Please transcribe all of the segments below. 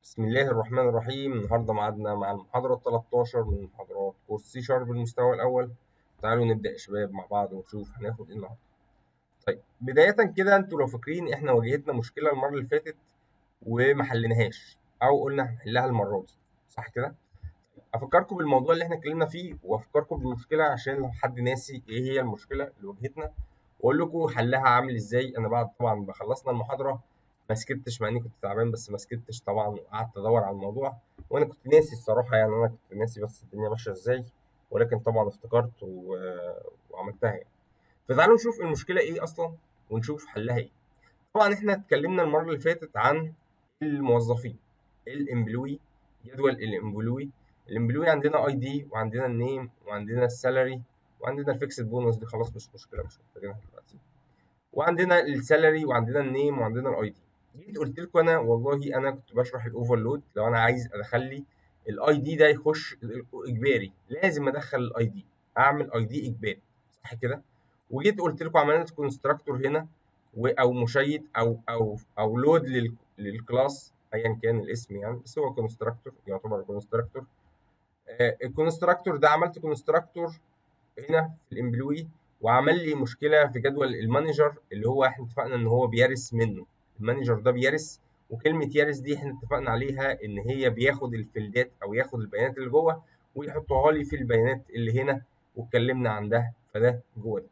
بسم الله الرحمن الرحيم. النهارده ميعادنا مع المحاضرة 13 من محاضرات كورس سي شارب المستوى الأول. تعالوا نبدأ يا شباب مع بعض ونشوف هناخد إيه النهارده. طيب بداية كده أنتوا لو فاكرين إحنا واجهتنا مشكلة المرة اللي فاتت وما حليناهاش أو قلنا هنحلها المرة دي، صح كده؟ أفكركم بالموضوع اللي إحنا اتكلمنا فيه وأفكركم بالمشكلة عشان لو حد ناسي إيه هي المشكلة اللي واجهتنا وأقول لكم حلها عامل إزاي. أنا بعد طبعا ما خلصنا المحاضرة ما سكتش مع إني كنت تعبان، بس ما سكتش طبعا وقعدت أدور على الموضوع وأنا كنت ناسي الصراحة، يعني أنا كنت ناسي بس الدنيا ماشية إزاي، ولكن طبعا افتكرت وعملتها يعني. فتعالوا نشوف المشكلة إيه أصلا ونشوف حلها إيه. طبعا إحنا اتكلمنا المرة اللي فاتت عن الموظفين، الامبلوي، جدول الامبلوي. الامبلوي عندنا اي دي وعندنا النيم وعندنا السالري وعندنا الفيكسد بونص، دي خلاص مش مشكله مش محتاجينها دلوقتي، وعندنا السالري وعندنا النيم وعندنا الاي دي. جيت قلت لكم انا والله انا كنت بشرح الاوفرلود، لو انا عايز ادخل لي الاي دي ده يخش اجباري لازم ادخل الاي دي، اعمل اي دي اجباري، صح كده؟ وجيت قلت لكم عملت كونستراكتور هنا او مشيد او لود للكلاس ايا كان الاسم يعني، بس هو كونستراكتور يعتبر كونستراكتور. الكونستراكتور ده عملت كونستراكتور هنا في الامبلوي وعمل لي مشكله في جدول المانجر اللي هو احنا اتفقنا ان هو بيرث منه. المانجر ده بيرث، وكلمه يرث دي احنا اتفقنا عليها ان هي بياخد الفيلدات او ياخد البيانات اللي جوه ويحطها لي في البيانات اللي هنا، واتكلمنا عن ده، فده جوه ده.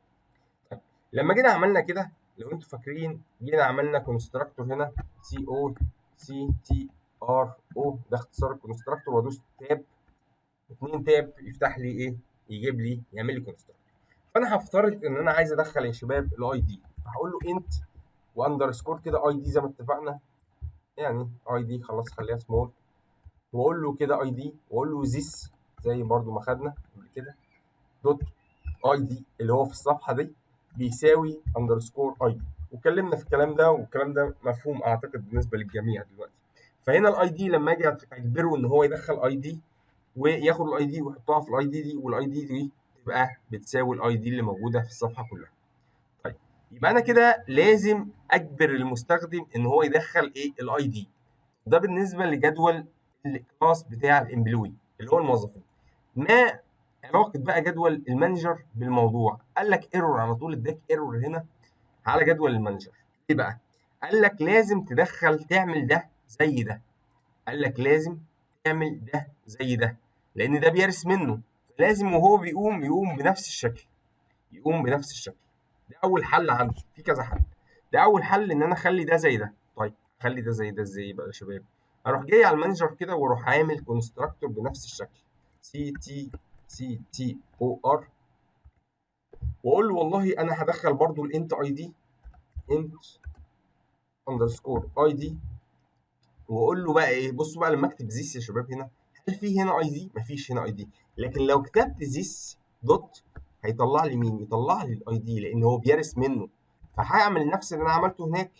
طيب لما جينا عملنا كده، لو انتوا فاكرين جينا عملنا كونستراكتور هنا CONSTRO، ده اختصار الكونستراكتور، وادوس تاب، 2 تاب يفتح لي ايه؟ يجيب لي يعمل لي كونستراكتور. فانا هفترض ان انا عايز ادخل يا شباب الاي دي، هقول له انت واندرسكور كده اي دي زي ما اتفقنا، يعني اي دي خلاص خليها سمول، واقول له كده اي دي واقول له ذيس زي برضو ما خدنا قبل كده دوت اي دي اللي هو في الصفحه دي بيساوي اندرسكور اي دي، واتكلمنا في الكلام ده والكلام ده مفهوم اعتقد بالنسبه للجميع دلوقتي. فهنا الاي دي لما اجي اجبره ان هو يدخل اي دي وياخد الاي دي ويحطها في الاي دي دي، والاي دي دي تبقى بتساوي الاي دي اللي موجوده في الصفحه كلها. طيب يبقى انا كده لازم اجبر المستخدم ان هو يدخل ايه؟ الاي دي. ده بالنسبه لجدول الكلاس بتاع الامبلوي اللي هو الموظفين. ما علاقه بقى جدول المانجر بالموضوع؟ قال لك ايرور على طول، اداك ايرور هنا على جدول المانجر. ايه بقى؟ قال لك لازم تدخل تعمل ده زي ده، قال لك لازم تعمل ده زي ده لان ده بيرث منه، لازم وهو بيقوم يقوم بنفس الشكل، يقوم بنفس الشكل. ده اول حل عندي، في كذا حل. ده اول حل ان انا اخلي ده زي ده. طيب اخلي ده زي ده ازاي بقى يا شباب؟ اروح جاي على المانجر كده واروح عامل كونستراكتور بنفس الشكل CTCTOR، واقول له والله انا هدخل برضو الانت اي دي، انت اندرسكور اي دي، واقول له بقى ايه؟ بصوا بقى لما اكتب زيس يا شباب هنا، هل في هنا اي دي؟ مفيش هنا اي دي، لكن لو كتبت زيس دوت هيطلع لي مين؟ يطلع لي الاي دي لان هو بيرث منه. فهعمل نفس اللي انا عملته هناك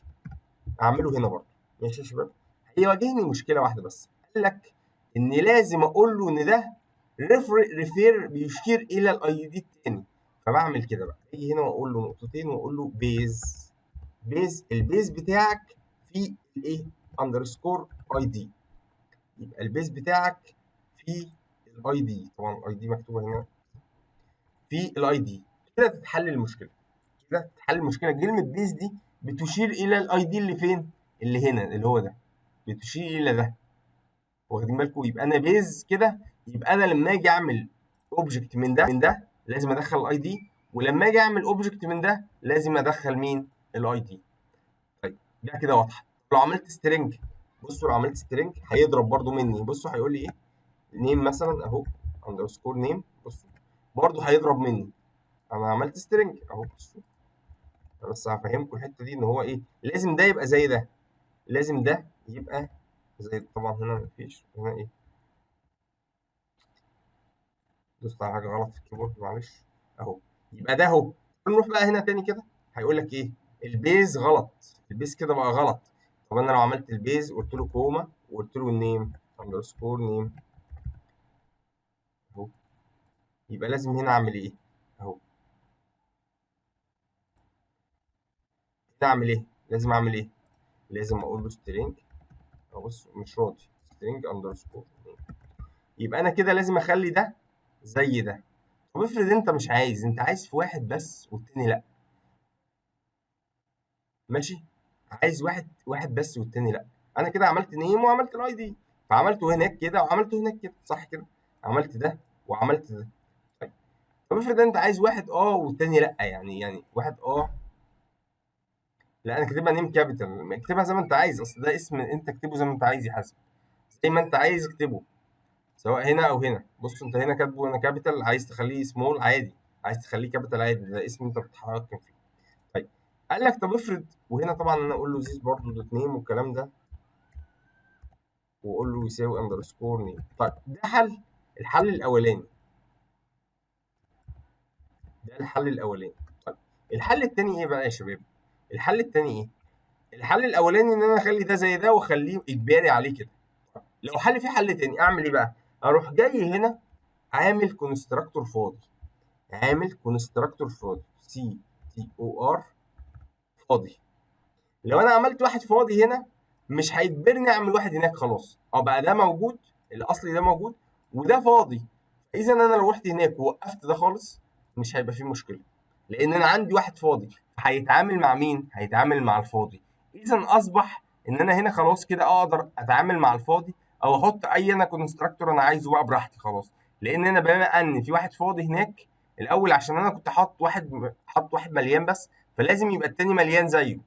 اعمله هنا برضه. ماشي يا شباب؟ هيواجهني مشكله واحده بس، قال لك ان لازم اقول له ان ده ريفير بيشير الى الاي دي الثاني. فبعمل كده بقى، اجي هنا واقول له نقطتين واقول له بيز، بيز البيز بتاعك في الايه؟ اندرسكور اي دي، يبقى البيز بتاعك في الاي دي، طبعا الاي دي مكتوبه هنا في الاي دي. كده تتحل المشكله، كده تتحل المشكله. كلمه بيز دي بتشير الى الاي دي اللي فين؟ اللي هنا اللي هو ده، بتشير الى ده، واخدين بالكم؟ يبقى انا بيز كده، يبقى انا لما اجي اعمل اوبجكت من ده لازم ادخل الاي دي، ولما اجي اعمل اوبجكت من ده لازم ادخل مين؟ الاي دي. طيب ده كده واضحه. لو عملت سترينج، بصوا لو عملت سترينج هيضرب برضو مني، بصوا هيقول لي ايه؟ نيم مثلا اهو، اندرسكور نيم، بصوا برضه هيضرب مني. انا عملت سترينج اهو، بصوا بس هفهمكم الحته دي ان هو ايه؟ لازم ده يبقى زي ده، لازم ده يبقى زي ده. طبعا هنا مفيش، هنا ايه؟ دوست على حاجه غلط في الكيبورد معلش اهو. يبقى ده اهو. نروح بقى هنا تاني كده، هيقول لك ايه؟ البيز غلط، البيز كده بقى غلط. طب انا لو عملت البيز قلت له كوما وقلت له النيم اندرسكور نيم اهو، يبقى لازم هنا اعمل ايه؟ اهو هنا اعمل ايه؟ لازم اعمل ايه؟ لازم اقول له سترينج. بص مش راضي، string underscore. يبقى انا كده لازم اخلي ده زي ده. طب افرض انت مش عايز، انت عايز في واحد بس والتاني لا، ماشي، عايز واحد بس والتاني لا. انا كده عملت نيم وعملت الاي دي، فعملته هناك كده وعملته هناك كده، صح كده؟ عملت ده وعملت ده. طيب طب افرض انت عايز واحد والتاني لا، يعني واحد لا، انا كاتبها نيم كابيتال، اكتبها زي ما انت عايز، اصل ده اسم انت اكتبه زي ما انت عايز يا حسن، زي ما انت عايز اكتبه، سواء هنا او هنا. بص انت هنا كاتبه هنا كابيتال، عايز تخليه سمول عادي، عايز تخليه كابيتال عادي، ده اسم انت بتتحكم فيه. طيب قال لك طب افرض، وهنا طبعا انا اقول له زيز برضه دوت نيم والكلام ده، واقول له يساوي اندرسكور نيم. طيب ده الحل الاولاني، ده الحل الاولاني. طيب الحل الثاني ايه بقى يا شباب؟ الحل الثاني ايه؟ الحل الاولاني ان انا اخلي ده زي ده واخليه اجباري عليه كده. لو في حل تاني اعمل ايه بقى؟ اروح جاي هنا عامل كونستراكتور فاضي، عامل كونستراكتور فاضي سي تي او ار فاضي. لو انا عملت واحد فاضي هنا مش هيجبرني اعمل واحد هناك، خلاص بقى ده موجود، الاصلي ده موجود وده فاضي. اذا انا لو رحت هناك ووقفت ده خالص مش هيبقى فيه مشكله، لان انا عندي واحد فاضي هيتعامل مع مين؟ هيتعامل مع الفاضي. اذا اصبح ان انا هنا خلاص كده اقدر اتعامل مع الفاضي او احط اي انا كونستراكتور انا عايزه بقى براحتي خلاص، لان انا بما ان في واحد فاضي هناك الاول، عشان انا كنت حاطط واحد مليان بس، فلازم يبقى التاني مليان زيه.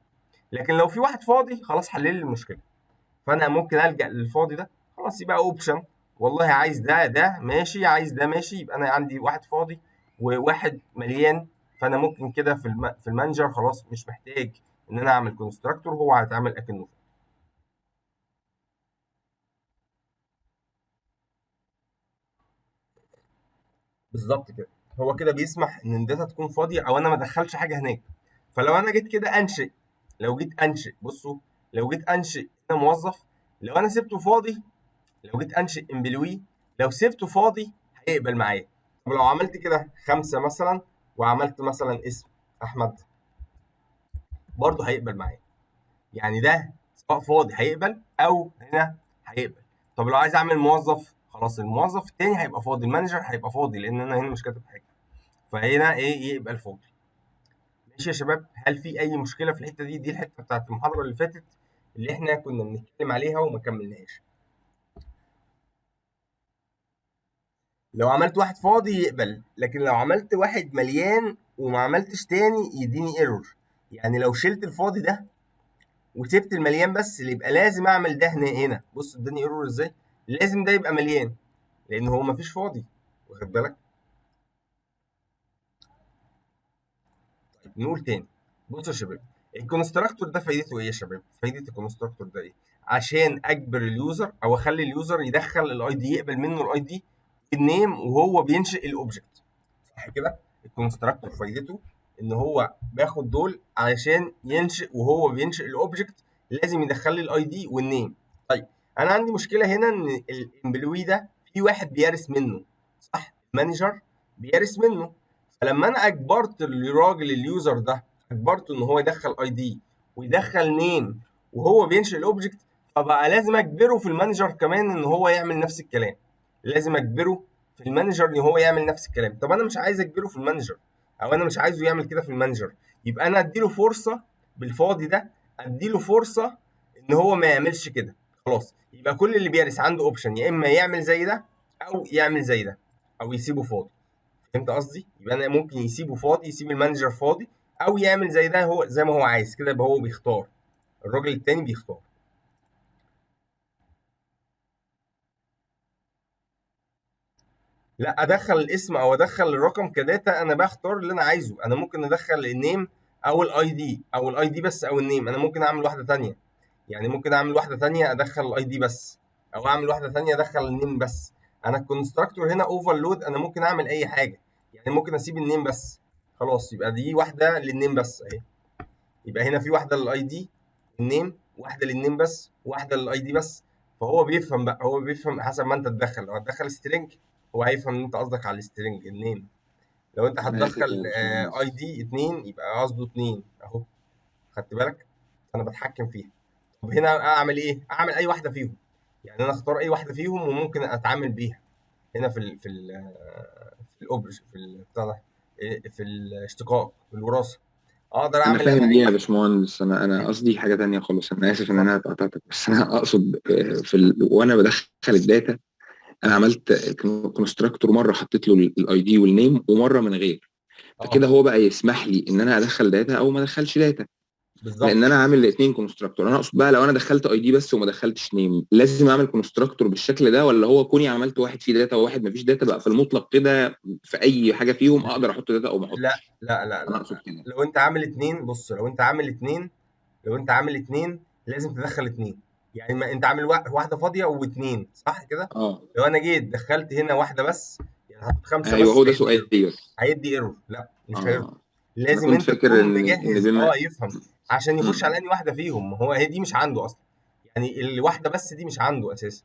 لكن لو في واحد فاضي خلاص حل لي المشكله، فانا ممكن الجا للفاضي ده، خلاص يبقى اوبشن، والله عايز ده ماشي، عايز ده ماشي، يبقى انا عندي واحد فاضي وواحد مليان. فانا ممكن كده في المانجر خلاص مش محتاج ان انا اعمل كونستراكتور، هو هيتعمل اكنه. بالظبط كده، هو كده بيسمح ان الداتا تكون فاضيه او انا ما ادخلش حاجه هناك. فلو انا جيت كده انشئ، لو جيت انشئ بصوا، لو جيت انشئ هنا موظف، لو انا سبته فاضي، لو جيت انشئ امبلوي، لو سبته فاضي هيقبل معايا. طب لو عملت كده 5 مثلا وعملت مثلا اسم احمد، برضه هيقبل معايا. يعني ده سواء فاضي هيقبل او هنا هيقبل. طب لو عايز اعمل موظف، خلاص الموظف التاني هيبقى فاضي، المانجر هيبقى فاضي لان انا هنا مش كاتب حاجه، فهنا ايه؟ يقبل الفاضي. ماشي يا شباب، هل في اي مشكله في الحته دي؟ دي الحته بتاعت المحاضره اللي فاتت اللي احنا كنا بنتكلم عليها وما كملناهاش. لو عملت واحد فاضي يقبل، لكن لو عملت واحد مليان وما عملتش تاني يديني ايرور. يعني لو شلت الفاضي ده وسبت المليان بس، اللي يبقى لازم اعمل ده هنا. بص اداني ايرور ازاي، لازم ده يبقى مليان لان هو مفيش فاضي، واخد بالك؟ طيب نقول تاني، بصوا يا شباب، الكونستراكتور ده فايدته ايه يا شباب؟ فايده الكونستراكتور ده ايه؟ عشان اجبر اليوزر او اخلي اليوزر يدخل الاي دي، يقبل منه الاي دي النيم وهو بينشئ الاوبجكت، صح كده؟ الكونستراكتور فايدته ان هو بياخد دول علشان ينشئ، وهو بينشئ الاوبجكت لازم يدخل لي الاي دي والنيم. طيب انا عندي مشكله هنا ان الامبلوي ده في واحد بيرث منه، صح؟ المانجر بيرث منه. فلما انا اجبرت الراجل اليوزر ده، اجبرته ان هو يدخل اي دي ويدخل نيم وهو بينشئ الاوبجكت، فبقى لازم اجبره في المانجر كمان ان هو يعمل نفس الكلام. لازم اجبره في المانجر ان هو يعمل نفس الكلام. طب انا مش عايز اجبره في المانجر، او انا مش عايزه يعمل كده في المانجر، يبقى انا اديله فرصه بالفاضي ده، اديله فرصه ان هو ما يعملش كده. خلاص يبقى كل اللي بيرث عنده اوبشن، يا اما يعمل زي ده او يعمل زي ده او يسيبه فاضي. فهمت قصدي؟ يبقى انا ممكن يسيبه فاضي، يسيب المانجر فاضي، او يعمل زي ده، هو زي ما هو عايز كده، يبقى هو بيختار، الراجل التاني بيختار. لا ادخل الاسم او ادخل الرقم كداتا، انا بختار اللي انا عايزه. انا ممكن ادخل النيم او الاي دي، او الاي دي بس او النيم. انا ممكن اعمل واحده تانية، يعني ممكن اعمل واحده تانية ادخل الاي دي بس، او اعمل واحده تانية ادخل النيم بس. انا الكونستراكتور هنا اوفرلود، انا ممكن اعمل اي حاجه، يعني ممكن اسيب النيم بس، خلاص يبقى دي واحده للنيم بس اهي. يبقى هنا في واحده للاي دي النيم، واحده للنيم بس، واحده للاي دي بس. فهو بيفهم بقى، هو بيفهم حسب ما انت تدخل. لو هتدخل سترينج هو هيفهم ان انت قصدك على السترينج النيم. لو انت ماشي هتدخل يا اي باشمهندس. دي 2 يبقى قصده 2 اهو، خدت بالك؟ انا بتحكم فيها. طب هنا اعمل ايه؟ اعمل اي واحده فيهم، يعني انا اختار اي واحده فيهم وممكن اتعامل بيها هنا في الاوبج في بتاع ده، في الاشتقاق في الوراثه، اقدر انا اعمل انا فاهم دي اي يا واحده. باشمهندس، انا قصدي حاجه تانية خالص. انا اسف ان انا اتفضل. قطعتك، بس انا اقصد وانا بدخل الداتا، انا عملت كونستراكتور مره حطيت له الاي دي والنيم، ومره من غير. فكده اه هو بقى يسمح لي ان انا ادخل داتا او ما ادخلش داتا، بالظبط. لان انا عامل الاثنين كونستراكتور. انا اقصد بقى لو انا دخلت اي دي بس وما دخلتش نيم، لازم اعمل كونستراكتور بالشكل ده، ولا هو كوني عملت واحد فيه داتا وواحد ما فيش داتا بقى في المطلق كده في اي حاجه فيهم اقدر احط داتا او ما لا احطش؟ لا لا انا لا اقصد لا، كده. لو انت عامل اتنين، بص لو انت عامل اتنين، لو انت عامل اتنين لازم تدخل اتنين. يعني ما انت عامل واحده فاضيه واتنين صح كده. اه لو انا جيت دخلت هنا واحده بس، يعني حطيت خمسه ايوه، بس، هو ده هيدي سؤالي ايرور. بس. هيدي ايرور، لا مش هيرضى. اه انا لازم كنت انت فاكر تكون ان مجهز، بما يفهم، عشان يخش على انهي واحده فيهم. ما هو هي دي مش عنده اصلا، يعني الواحده بس دي مش عنده اساسا.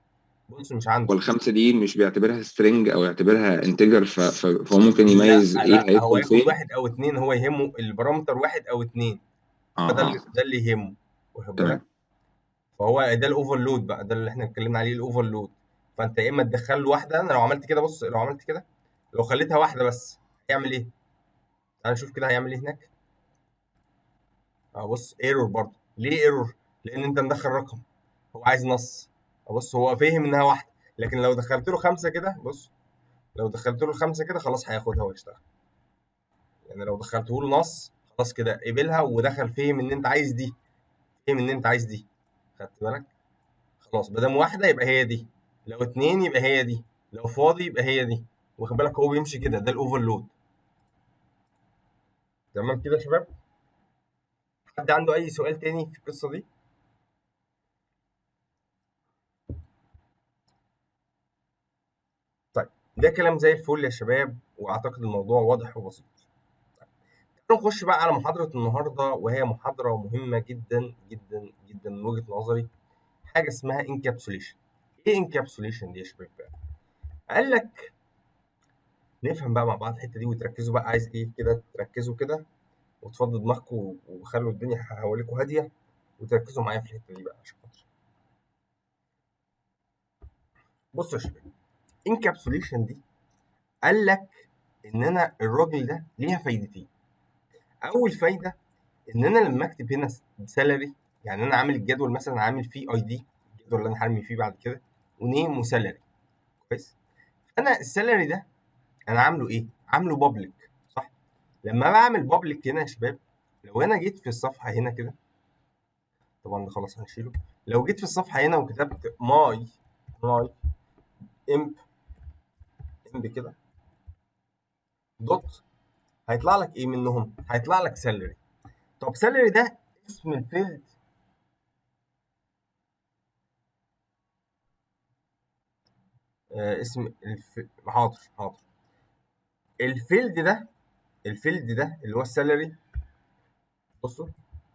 بص مش عنده. والخمسه دي مش بيعتبرها سترينج او يعتبرها انتجر، فهو ممكن لا يميز ايه لا، هو هيدخل ياخد فين. واحد او اتنين، هو يهمه البارامتر واحد او اتنين. هو ده اه اه ده اللي يهمه، واخد بالك. تمام. فهو ده الاوفرلود بقى، ده اللي احنا اتكلمنا عليه، الاوفرلود. فانت يا اما تدخل له واحده، انا لو عملت كده، بص لو عملت كده، لو خليتها واحده بس هيعمل ايه؟ تعال نشوف كده هيعمل ايه هناك. اه بص ايرور برضه. ليه ايرور؟ لان انت مدخل رقم، هو عايز نص. بص هو فاهم انها واحده، لكن لو دخلت له خمسه كده، بص لو دخلت له خمسه كده خلاص هياخدها ويشتغل. يعني لو دخلته له نص خلاص كده قبلها ودخل، فهم ان انت عايز دي، فهم ان انت عايز دي، خدت بالك. خلاص ما دام واحده يبقى هي دي، لو اتنين يبقى هي دي، لو فاضي يبقى هي دي، واخد بالك. هو بيمشي كده، ده الاوفرلود. تمام كده يا شباب. حد عنده اي سؤال تاني في القصه دي؟ طيب ده كلام زي الفل يا شباب، واعتقد الموضوع واضح وبسيط. تعالوا نخش بقى على محاضره النهارده، وهي محاضره مهمه جدا جدا جدا من وجهه نظري. حاجه اسمها انكابسوليشن. ايه انكابسوليشن دي يا شباب بقى؟ قال لك نفهم بقى مع بعض الحته دي وتركزوا بقى، عايز ايه كده، تركزوا كده وتفضوا دماغكم وخلوا الدنيا حواليكم هاديه، وتركزوا معايا في الحته دي بقى عشان خاطر. بصوا يا شباب، انكابسوليشن دي قال لك ان انا الراجل ده ليها فايدتين. اول فايده ان انا لما اكتب هنا سالري، يعني انا عامل الجدول مثلا، عامل فيه اي دي، الجدول اللي انا هرمي فيه بعد كده، ونيم وسالري، كويس. انا السالري ده انا عامله ايه؟ عامله بابليك، صح. لما بعمل بابليك هنا يا شباب، لو انا جيت في الصفحه هنا كده، طبعا ده خلاص هنشيله. لو جيت في الصفحه هنا وكتبت ماي امب، امب كده دوت، هيطلع لك ايه منهم؟ هيطلع لك سالري. طب سالري ده اسم الفيلد، اسم حاضر حاضر. الفيلد ده، الفيلد ده اللي هو السالري. بصوا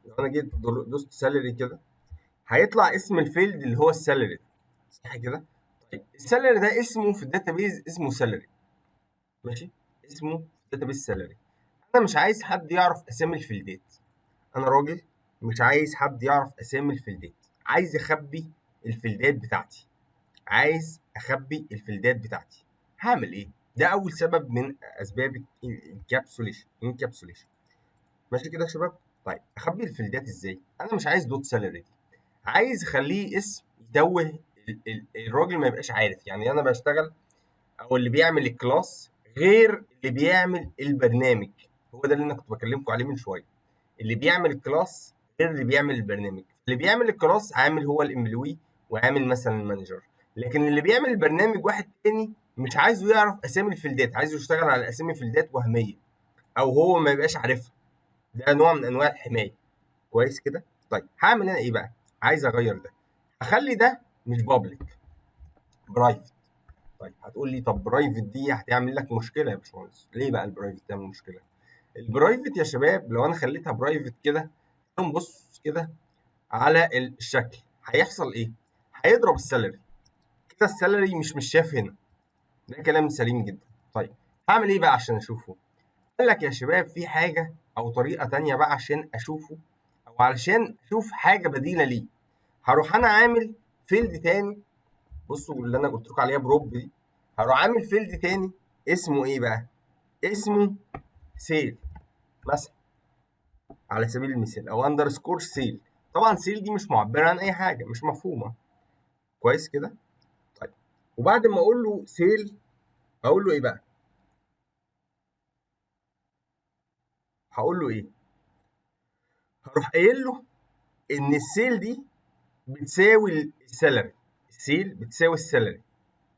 لو انا جيت دوست سالري كده، هيطلع اسم الفيلد اللي هو السالري، صح كده. طيب السالري ده اسمه في الداتابيز اسمه سالري، ماشي، اسمه في الداتابيز سالري. انا مش عايز حد يعرف اسامي الفيلدات، انا راجل مش عايز حد يعرف اسامي الفيلدات، عايز اخبي الفيلدات بتاعتي، عايز اخبي الفيلدات بتاعتي. هعمل ايه؟ ده اول سبب من اسباب انكابسوليشن. ماشي كده يا شباب. طيب اخبي الفيلدات ازاي؟ انا مش عايز دوت سالري، عايز اخليه اسم يتوه الراجل ما يبقاش عارف يعني انا بشتغل، او اللي بيعمل الكلاس غير اللي بيعمل البرنامج. هو ده اللي انا كنت بكلمكم عليه من شويه. اللي بيعمل الكلاس غير اللي بيعمل البرنامج. اللي بيعمل الكلاس عامل هو الامبلوي وعامل مثلا المانجر، لكن اللي بيعمل البرنامج واحد تاني مش عايزه يعرف اسامي الفيلدات، عايزه يشتغل على اسامي فيلدات وهميه او هو ما يبقاش عارفها. ده نوع من انواع الحمايه، كويس كده. طيب هعمل انا ايه بقى؟ عايز اغير ده، اخلي ده مش بابليك، برايفت. طيب هتقول لي طب برايفت دي هتعمل لك مشكله يا باشمهندس، ليه بقى البرايفت تعمل مشكله؟ البرايفت يا شباب لو انا خليتها برايفت كده، نبص كده على الشكل، هيحصل ايه؟ هيضرب السالري كده، السالري مش شاف هنا. ده كلام سليم جدا. طيب هعمل ايه بقى عشان اشوفه؟ قال لك يا شباب في حاجه او طريقه تانية بقى عشان اشوفه، او علشان اشوف حاجه بديله ليه. هروح انا عامل فيلد تاني بصوا اللي انا قلت لكم عليها بروب دي، هروح عامل فيلد تاني اسمه ايه بقى؟ اسمه سيل مثلا، على سبيل المثال، او اندرسكور سيل. طبعا سيل دي مش معبره عن اي حاجه، مش مفهومه كويس كده. طيب، وبعد ما اقول له سيل هقول له ايه بقى؟ هقول له ايه؟ هروح قايل له ان السيل دي بتساوي السالري. السيل بتساوي السالري،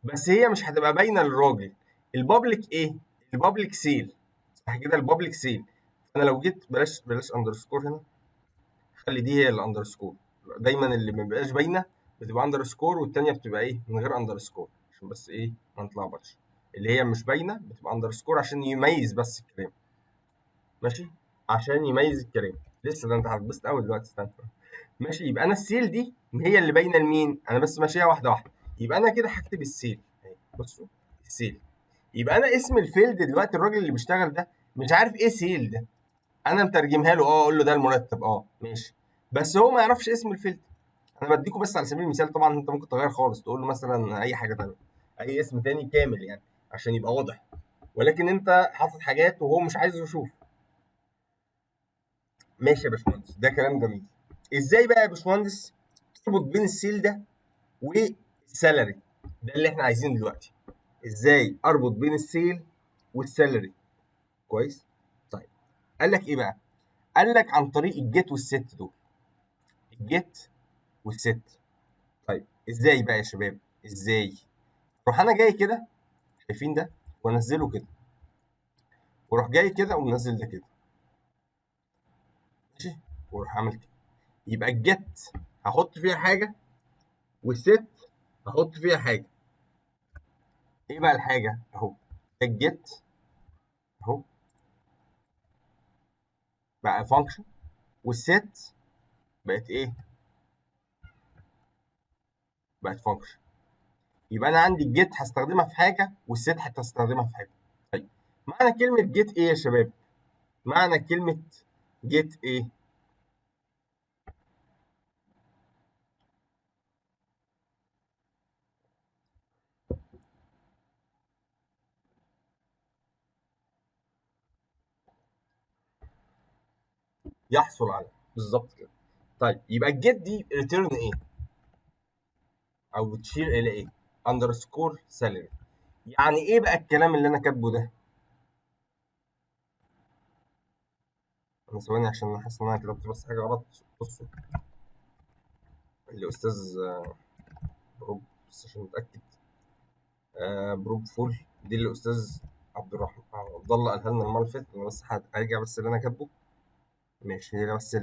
بس هي مش هتبقى باينه للراجل. البابليك ايه؟ البابليك سيل، صح كده؟ البابليك سيل. انا لو جيت بلاش اندرسكور هنا، خلي دي هي الاندرسكور. دايما اللي ما بيبقاش باينه بتبقى اندرسكور، والتانيه بتبقى ايه؟ من غير اندرسكور، عشان بس ايه ما نتلخبطش. اللي هي مش باينه بتبقى اندرسكور عشان يميز بس الكلام، ماشي؟ عشان يميز الكلام. لسه ده انت هتبسط قوي دلوقتي، استنى. ماشي، يبقى انا السيل دي هي اللي باينه لمين؟ انا بس ماشيها واحده واحده. يبقى انا كده هكتب السيل اهي، بصوا السيل. يبقى انا اسم الفيلد دلوقتي الراجل اللي بيشتغل ده مش عارف ايه سيل ده. انا مترجمها له، اقول له ده المرتب، ماشي، بس هو ما يعرفش اسم الفيلد. انا بديكوا بس على سبيل المثال، طبعا انت ممكن تغير خالص، تقول له مثلا اي حاجه تانيه، اي اسم تاني كامل يعني، عشان يبقى واضح. ولكن انت حاطط حاجات وهو مش عايز يشوف. ماشي يا باشمهندس، ده كلام جميل. ازاي بقى يا باشمهندس تربط بين السيل ده والسالري؟ ده اللي احنا عايزينه دلوقتي. ازاي اربط بين السيل والسالري؟ كويس. طيب، قال لك ايه بقى؟ قال لك عن طريق الجيت والست دول، الجيت والست. طيب ازاي بقى يا شباب؟ ازاي؟ روح انا جاي كده، شايفين ده، وانزله كده، واروح جاي كده ومنزل ده كده، ماشي، واروح عامل كده. يبقى الجيت هحط فيها حاجه، والست هحط فيها حاجه. ايه بقى الحاجه؟ اهو ده الجيت، اهو بقى فانكشن، والست بقت ايه؟ بقت فانكشن. يبقى انا عندي الجيت هستخدمها في حاجه، والست هستخدمها في حاجه. طيب، معنى كلمه جيت ايه يا شباب؟ معنى كلمه جيت ايه؟ يحصل على، بالظبط كده. طيب يبقى الجيت دي ريتيرن ايه؟ او بتشير الى ايه؟ اندرسكور سالري. يعني ايه بقى الكلام اللي انا كاتبه ده؟ انا ثواني عشان انا حاسس ان انا كتبت بس حاجه غلط. بصوا، الاستاذ بروب، بس عشان اتاكد، بروب فول دي اللي الاستاذ عبد الرحمن عبد الله قالها لنا المره اللي فاتت. انا بس هرجع بس اللي انا كاتبه. ماشي، هي بس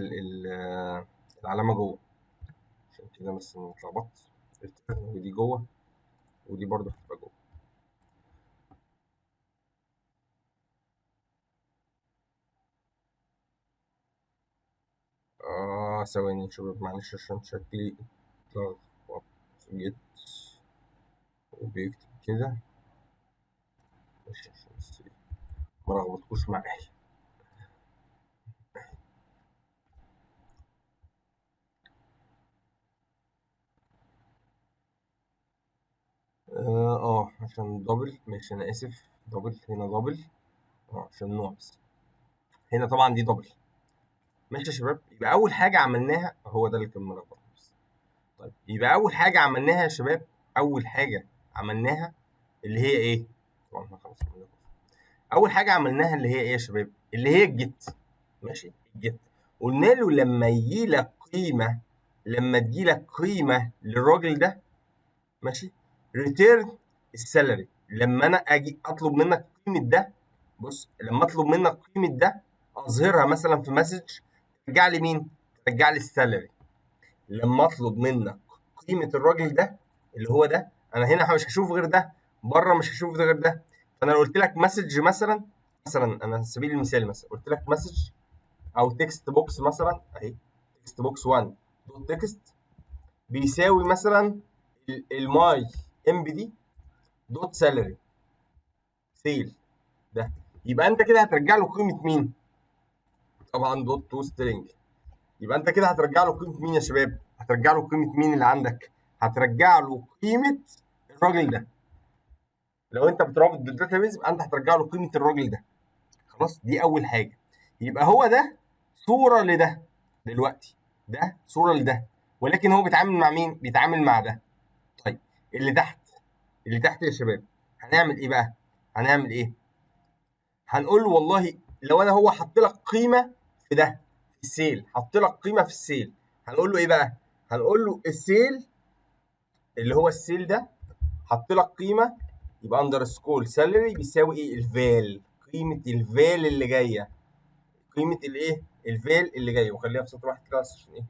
العلامه جوه، عشان كده بس انا اتلخبطت. ودي جوه، ودي برضه هتبقى جوه. ثواني شباب، معلش عشان شكلي اتلخبط. جيت وبيكتب كده، مش عشان بس ما لخبطكوش معايا. عشان دبل، ماشي انا اسف، دبل هنا دبل، عشان نوع بس. هنا طبعا دي دبل. ماشي يا شباب، يبقى اول حاجه عملناها، هو ده اللي كان ملخبط بس. طيب يبقى اول حاجه عملناها يا شباب، اول حاجه عملناها اللي هي ايه؟ طبعا احنا خلاص عملناها. اول حاجه عملناها اللي هي ايه يا شباب؟ اللي هي الجيت. ماشي، الجيت. قلنا له لما يجي لك قيمه، لما تجي لك قيمه للراجل ده، ماشي، ريتيرن السالري. لما انا اجي اطلب منك قيمه ده، بص، لما اطلب منك قيمه ده اظهرها مثلا في مسج، ترجع لي مين؟ ترجع لي السالري. لما اطلب منك قيمه الراجل ده اللي هو ده، انا هنا مش هشوف غير ده، بره مش هشوف غير ده. فانا لو قلت لك مسج مثلا، انا على سبيل المثال مثلا قلت لك مسج او تكست بوكس مثلا اهي، تكست بوكس 1 دوت تكست بيساوي مثلا الماي ام بي دي دوت سالري سيل ده، يبقى انت كده هترجع له قيمه مين؟ طبعا دوت تو سترينج. يبقى انت كده هترجع له قيمه مين يا شباب؟ هترجع له قيمه مين اللي عندك؟ هترجع له قيمه الراجل ده. لو انت بترابط بالداتابيز يبقى انت هترجع له قيمه الراجل ده. خلاص، دي اول حاجه. يبقى هو ده صوره لده دلوقتي، ده صوره لده، ولكن هو بيتعامل مع مين؟ بيتعامل مع ده. طيب اللي تحت، اللي تحت يا شباب هنعمل ايه بقى؟ هنعمل ايه؟ هنقول له والله لو انا هو حط لك قيمه في ده، في السيل، حط لك قيمه في السيل، هنقول له ايه بقى؟ هنقول له السيل اللي هو السيل ده حط لك قيمه، يبقى اندرسكول سالري بيساوي ايه؟ الفال، قيمه الفال اللي جايه، قيمه الايه؟ الفال اللي جايه. وخليها في سطر واحد كده عشان ايه؟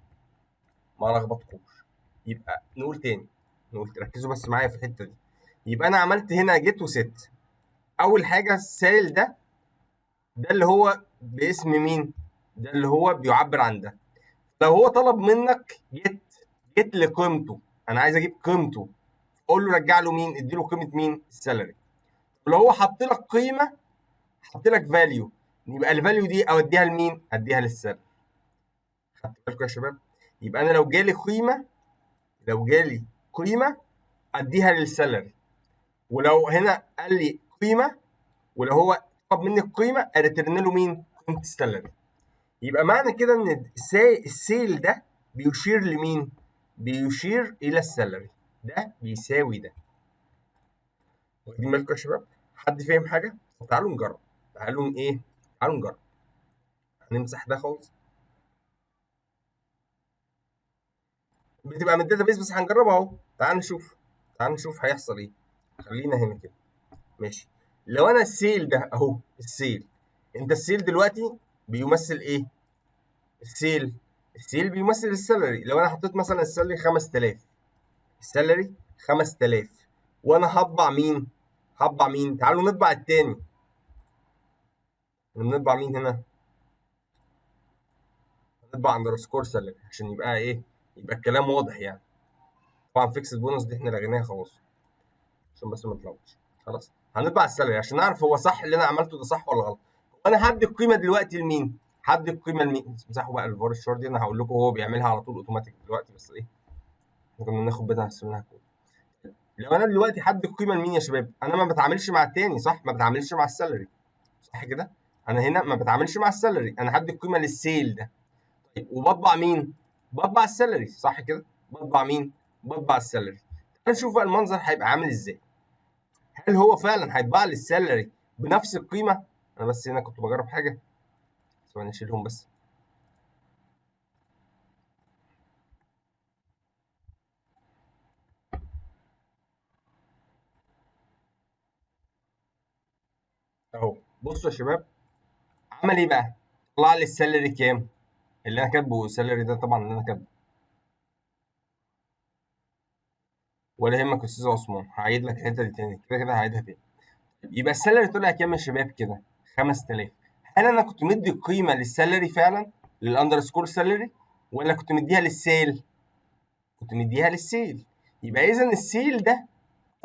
ما لخبطكوش. يبقى نقول تاني، نقول ركزوا بس معايا في الحته دي. يبقى انا عملت هنا جيت وست. اول حاجه السائل ده، ده اللي هو باسم مين؟ ده اللي هو بيعبر عن ده. لو هو طلب منك جيت لقيمته، انا عايز اجيب قيمته، قول له رجع له مين؟ اديله قيمه مين؟ السالري. لو هو حط لك قيمه، حط لك فاليو، يبقى الفاليو دي اوديها لمين؟ اديها للسالري. خدت بالكم يا شباب؟ يبقى انا لو جالي قيمه، لو جالي قيمه اديها للسالري. ولو هنا قال لي قيمه، ولو هو طلب مني القيمه اريترن له مين؟ قيمه السالري. يبقى معنى كده ان السيل ده بيشير لمين؟ بيشير الى السالري، ده بيساوي ده. واخدين بالكم يا شباب؟ حد فاهم حاجه؟ طب تعالوا نجرب. تعالوا ايه؟ تعالوا نجرب. هنمسح ده خالص، بتبقى من الداتابيس بس هنجربها اهو. تعال نشوف، تعال نشوف هيحصل ايه. خلينا هنا كده، ماشي. لو انا السيل ده اهو، السيل، انت السيل دلوقتي بيمثل ايه؟ السيل بيمثل السالري. لو انا حطيت مثلا السالري 5000، السالري 5000، وانا هطبع مين؟ هطبع مين؟ تعالوا نطبع التاني. نطبع مين هنا؟ نطبع اندرسكور سالري عشان يبقى ايه؟ يبقى الكلام واضح يعني. طبعا فيكس بونص دي احنا لغيناها خلاص عشان بس ما نتلخبطش. خلاص هنطبع السالري عشان نعرف هو صح اللي انا عملته ده صح ولا غلط. وانا هدي القيمه دلوقتي لمين؟ هدي القيمه لمين؟ امسحوا بقى الفار الشور دي، انا هقول لكم هو بيعملها على طول اوتوماتيك دلوقتي، بس ايه؟ ممكن ناخد بالنا منها كود. لو انا دلوقتي هدي القيمه لمين يا شباب؟ انا ما بتعاملش مع التاني صح؟ ما بتعاملش مع السالري صح كده؟ انا هنا ما بتعاملش مع السالري، انا هدي القيمه للسيل ده. طيب وبطبع مين؟ بطبع السالري صح كده؟ بطبع مين؟ بطبع السالري. نشوف بقى المنظر هيبقى عامل ازاي. هل هو فعلا هيطبع لي السالري بنفس القيمه؟ انا بس هنا كنت بجرب حاجه، ثواني نشيلهم بس. اهو بصوا يا شباب، عمل ايه بقى؟ طلع لي السالري كام؟ اللي انا كاتبه السالري ده طبعا اللي انا كاتبه. ولا يهمك يا استاذ عثمان، هعيد لك الحته دي تاني، كده كده هعيدها تاني. يبقى السالري طلع كام يا شباب كده؟ 5000. هل انا كنت مدي قيمه للسالري فعلا؟ للاندرسكور سالري؟ ولا كنت مديها للسيل؟ كنت مديها للسيل. يبقى اذا السيل ده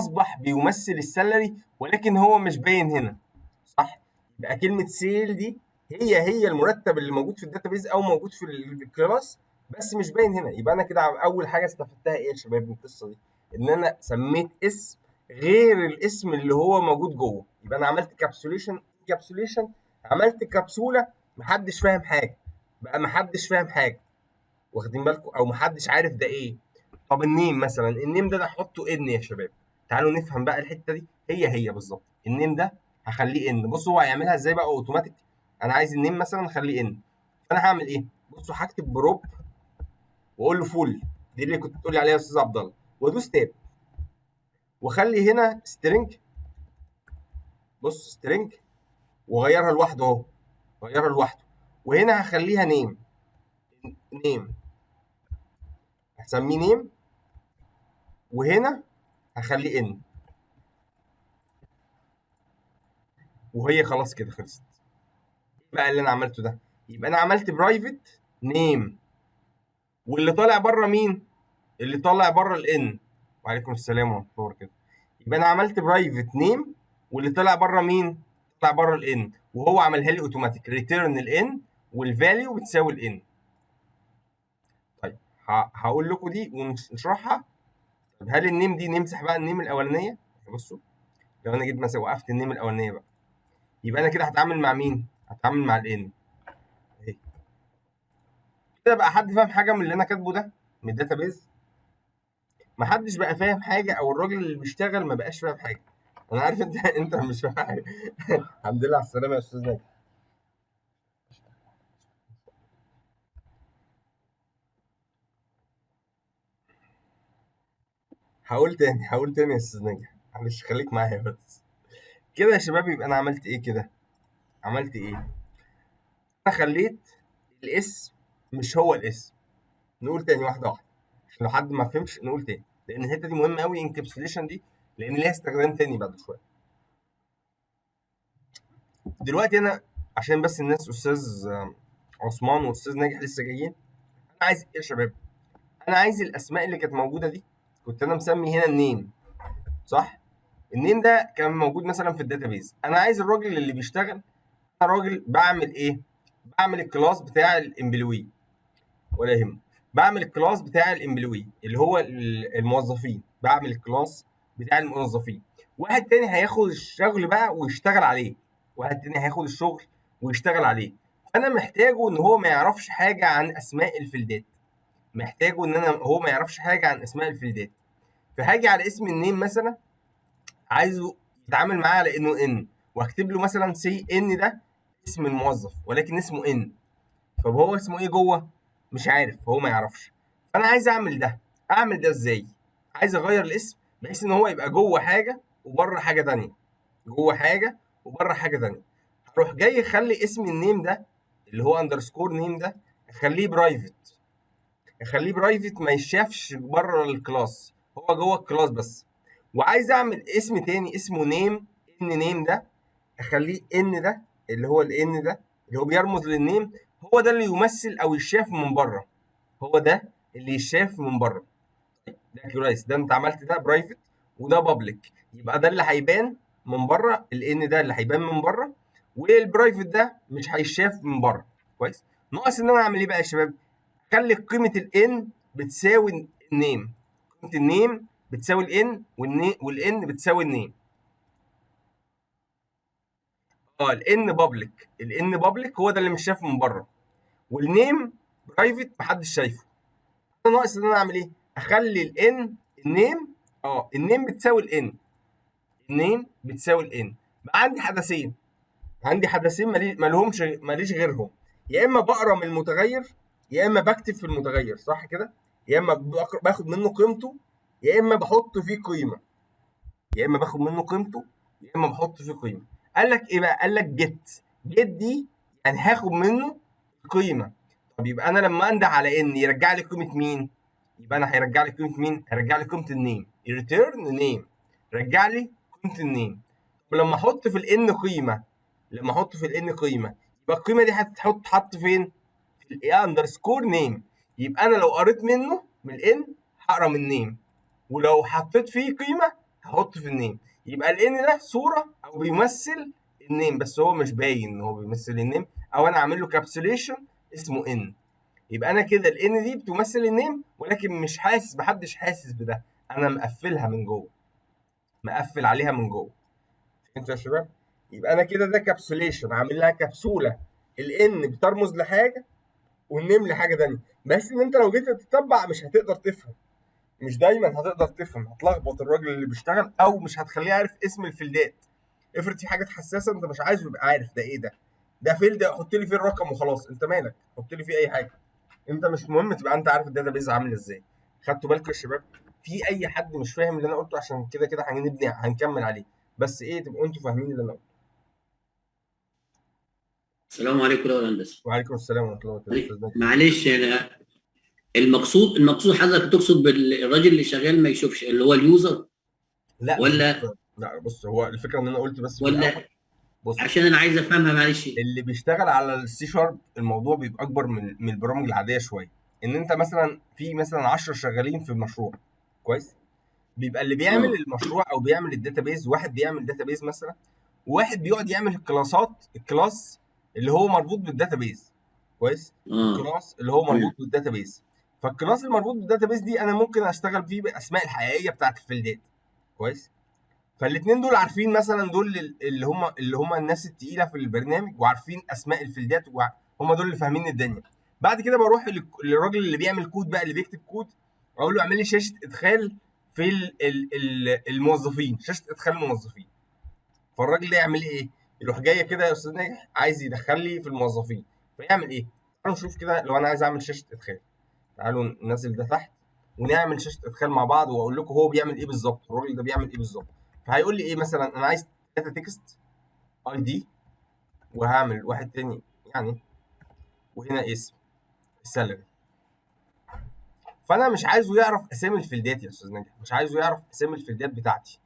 اصبح بيمثل السالري ولكن هو مش باين هنا صح؟ يبقى كلمه سيل دي هي المرتب اللي موجود في الداتابيز او موجود في الكلاس، بس مش باين هنا. يبقى انا كده اول حاجه استفدتها ايه يا شباب من القصه دي؟ ان انا سميت اسم غير الاسم اللي هو موجود جوه. يبقى انا عملت كابسوليشن، عملت كبسوله. محدش فاهم حاجه، بقى محدش فاهم حاجه، واخدين بالكم؟ او محدش عارف ده ايه. طب النيم مثلا، النيم ده انا هحطه ان يا شباب. تعالوا نفهم بقى الحته دي، هي بالظبط. النيم ده هخليه ان. بصوا هو هيعملها ازاي بقى اوتوماتيك. انا عايز النيم مثلا اخليه ان، فانا هعمل ايه؟ بصوا هكتب بروب واقول له فول، دي اللي كنت بتقولي عليها يا استاذ عبد الله، وادوس تاب واخلي هنا سترينج. بص سترينج، وغيرها لوحده اهو، غيرها لوحده. وهنا هخليها نيم، نيم هسميه نيم، وهنا هخليه ان، وهي خلاص كده خلصت. ايه بقى اللي انا عملته ده؟ يبقى انا عملت برايفت نيم، واللي طالع بره مين؟ اللي طالع بره الان. وعليكم السلام ورحمه الله وبركاته. يبقى انا عملت برايفت نيم، واللي طالع بره مين؟ طلع بره الان، وهو عملها لي اوتوماتيك ريتيرن الان، والفاليو بتساوي الان. طيب هقول لكم دي ونشرحها طب هل النيم دي نمسح بقى النيم الاولانيه؟ بصوا، لو انا جيت مثلا وقفت النيم الاولانيه بقى، يبقى انا كده هتعامل مع مين؟ هتعامل مع الان اهي. كده بقى حد فاهم حاجه من اللي انا كاتبه ده من الداتابيز؟ محدش بقى فاهم حاجه، او الراجل اللي بيشتغل ما بقاش فاهم حاجه. انا عارف انت مش فاهم حاجه. الحمد لله على السلامه يا استاذ ناجي. هقول تاني يا استاذ ناجي، معلش خليك معايا بس. كده يا شباب يبقى انا عملت ايه كده؟ عملت ايه؟ انا خليت الاسم مش هو الاسم. نقول تاني واحده واحده عشان لو حد ما فهمش، نقول تاني لان الحته دي مهمه قوي، انكابسوليشن دي، لان ليها استخدام تاني بعد شويه. دلوقتي انا عشان بس الناس، استاذ عثمان واستاذ ناجح لسه جايين، انا عايز ايه يا شباب؟ انا عايز الاسماء اللي كانت موجوده دي، كنت انا مسمي هنا النيم، صح؟ النيم ده كان موجود مثلا في الداتابيز. انا عايز الراجل اللي بيشتغل، انا راجل بعمل ايه؟ بعمل الكلاس بتاع الامبلوي، ولا يهمك، بعمل الكلاس بتاع الامبلوي اللي هو الموظفين، بعمل الكلاس بتاع الموظفين. واحد تاني هياخد الشغل بقى ويشتغل عليه، واحد تاني هياخد الشغل ويشتغل عليه. فانا محتاجه ان هو ما يعرفش حاجه عن اسماء الفيلدات، محتاجه ان هو ما يعرفش حاجه عن اسماء الفيلدات. فهاجي على اسم النيم مثلا، عايزه يتعامل معاه على انه ان، واكتب له مثلا سي ان ده اسم الموظف ولكن اسمه ان. طب هو اسمه ايه جوه؟ مش عارف، هو ما يعرفش. فانا عايز اعمل ده. اعمل ده ازاي؟ عايز اغير الاسم بحيث ان هو يبقى جوه حاجه وبره حاجه تانيه، جوه حاجه وبره حاجه تانيه. هروح جاي اخلي اسم النيم ده اللي هو اندرسكور نيم ده، اخليه برايفت، اخليه برايفت ما يشافش بره الكلاس، هو جوه الكلاس بس. وعايز اعمل اسم تاني اسمه نيم، ان نيم ده اخليه ان ده، اللي هو الان ده اللي هو بيرمز للنيم، هو ده اللي يمثل او يشاف من بره، هو ده اللي يشاف من بره. ده كويس، ده انت عملت ده برايفت وده بابليك، يبقى ده اللي هيبان من بره، الان ده اللي هيبان من بره، والبرايفت ده مش هيشاف من بره. كويس. ناقص ان انا اعمل ايه بقى يا شباب؟ خلي قيمه الان بتساوي النيم، قيمه النيم بتساوي الان، والان بتساوي النيم. الان بابليك هو ده اللي مش شايف من بره، والنيم برايفت محدش شايفه. انا ناقص ان انا اعمل ايه؟ اخلي النيم النيم بتساوي النيم بتساوي الان. بقى عندي حدثين، ماليش غيرهم، يا اما بقرا من المتغير يا اما بكتب في المتغير، صح كده؟ يا اما باخد منه قيمته يا اما بحط فيه قيمه، يا اما باخد منه قيمته يا اما بحط فيه قيمه. قال لك ايه بقى؟ قال لك جيت دي يعني هاخد منه قيمه. طب يبقى انا لما انده على ان يرجع لي قيمه مين؟ يبقى انا هيرجع لي قيمه مين؟ هيرجع لي قيمه النيم، ريتيرن نيم، رجع لي قيمه النيم. ولما احط في الان قيمه، يبقى القيمه دي هتتحط فين؟ في الاي اندرسكور نيم. يبقى انا لو قريت منه من الان هقرا من النيم، ولو حطيت فيه قيمه هحط في النيم. يبقى الان ده صوره او بيمثل النيم، بس هو مش باين ان هو بيمثل النيم، او انا عامل له كابسوليشن اسمه ان. يبقى انا كده الان دي بتمثل النيم ولكن مش حاسس، محدش حاسس بده، انا مقفلها من جوه، مقفل عليها من جوه. فهمتوا يا شباب؟ يبقى انا كده ده كابسوليشن، عامل لها كبسوله، الان بترمز لحاجه والنيم لحاجه ثانيه، بس ان انت لو جيت تتبع مش هتقدر تفهم، مش دايما هتقدر تفهم، هتلخبط الراجل اللي بيشتغل او مش هتخليه عارف اسم الفيلدات. افرض في حاجات حساسه انت مش عايزه يبقى عارف ده ايه، ده فيلد حط لي فيه الرقم وخلاص، انت مالك، حط لي فيه اي حاجه، انت مش مهم تبقى انت عارف الداتا بيز عامل ازاي. خدتوا بالكم يا شباب؟ في اي حد مش فاهم اللي انا قلته؟ عشان كده كده هنكمل عليه، بس ايه تبقوا انتوا فاهمين اللي انا قلته. السلام عليكم يا هندسه. وعليكم السلام ورحمه الله وبركاته. معلش انا المقصود حضرتك تقصد بالراجل اللي شغال ما يشوفش اللي هو اليوزر، لا مش ولا لا بص، هو الفكره ان انا قلت بس في الاول، ولا بص، عشان انا عايز افهمها معلش. اللي بيشتغل على السي شارب الموضوع بيبقى اكبر من البرامج العاديه شويه. ان انت مثلا في مثلا 10 شغالين في المشروع، كويس، بيبقى اللي بيعمل المشروع او بيعمل الداتابيز، واحد بيعمل داتابيز مثلا، وواحد بيقعد يعمل الكلاس اللي هو مربوط بالداتابيز، كويس، الكلاس اللي هو مربوط بالداتابيز. فالكلاس المربوط بالداتابيز دي انا ممكن اشتغل فيه بالاسماء الحقيقيه بتاعت الفيلدات. كويس. فالاثنين دول عارفين مثلا دول اللي هم الناس التقيله في البرنامج وعارفين اسماء الفيلدات هم دول اللي فاهمين الدنيا. بعد كده بروح للراجل اللي بيعمل كود بقى، اللي بيكتب كود، اقول له اعمل لي شاشه ادخال في الموظفين، شاشه ادخال الموظفين. فالراجل ده يعمل ايه؟ يروح جاي كده يا استاذ ناجح عايز يدخل لي في الموظفين، فيعمل ايه؟ تعالوا نشوف كده. لو انا عايز اعمل شاشه ادخال، تعالوا ننزل ده تحت ونعمل شاشه ادخال مع بعض، واقول لكم هو بيعمل ايه بالظبط، الراجل ده بيعمل ايه بالظبط. فهيقول لي ايه مثلا؟ انا عايز داتا تكست اي دي، وهعمل واحد تاني يعني، وهنا اسم السالري. فانا مش عايزه يعرف اسامي الفيلدات يا استاذ ناجح، مش عايزه يعرف اسامي الفيلدات بتاعتي.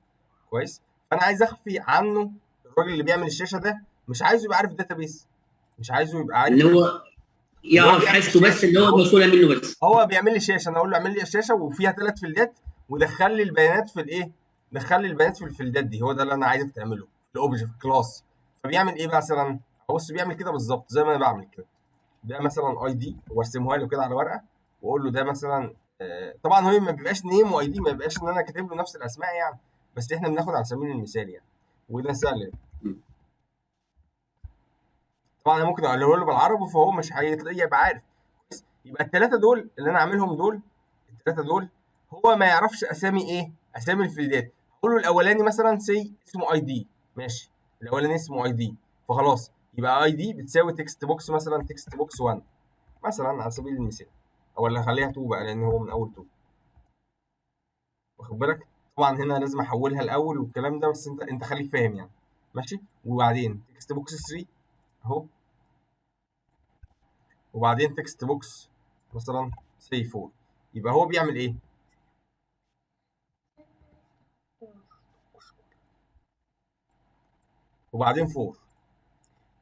كويس. فانا عايز اخفي عنه الراجل اللي بيعمل الشاشه ده، مش عايزه يبقى عارف الداتابيس، مش عايزه يبقى عارف اللي هو يعرف حاجته بس اللي هو مسؤول منه بس. هو بيعمل لي شاشه، انا اقول له اعمل لي الشاشه وفيها 3 فيلدات، ودخل لي البيانات في الايه؟ دخل لي البيانات في الفيلدات دي. هو ده اللي انا عايزك تعمله في الاوبجكت كلاس. فبيعمل ايه مثلا؟ بص بيعمل كده بالظبط زي ما انا بعمل كده. ده مثلا اي دي، وارسمها له كده على ورقه، واقول له ده مثلا طبعا هو ما بيبقاش نيم واي دي، ما بيبقاش ان انا كاتب له نفس الاسماء يعني، بس احنا بناخد على سبيل المثال يعني. وده سالري. طبعا انا ممكن اقوله له بالعربي فهو مش هيتلاقي يبقى عارف. يبقى الثلاثه دول اللي انا عاملهم دول، الثلاثه دول هو ما يعرفش اسامي ايه؟ اسامي الفيلدات. اقول له الاولاني مثلا سي اسمه اي دي، ماشي، الاولاني اسمه اي دي، فخلاص يبقى اي دي بتساوي تكست بوكس مثلا، تكست بوكس 1 مثلا على سبيل المثال، او اللي هخليها 2 بقى لان هو من اول 2. واخد بالك؟ طبعا هنا لازم احولها الاول والكلام ده، بس انت خليك فاهم يعني. ماشي. وبعدين تكست بوكس 3 اهو، وبعدين تكست بوكس مثلا سي 4. يبقى هو بيعمل ايه؟ وبعدين 4.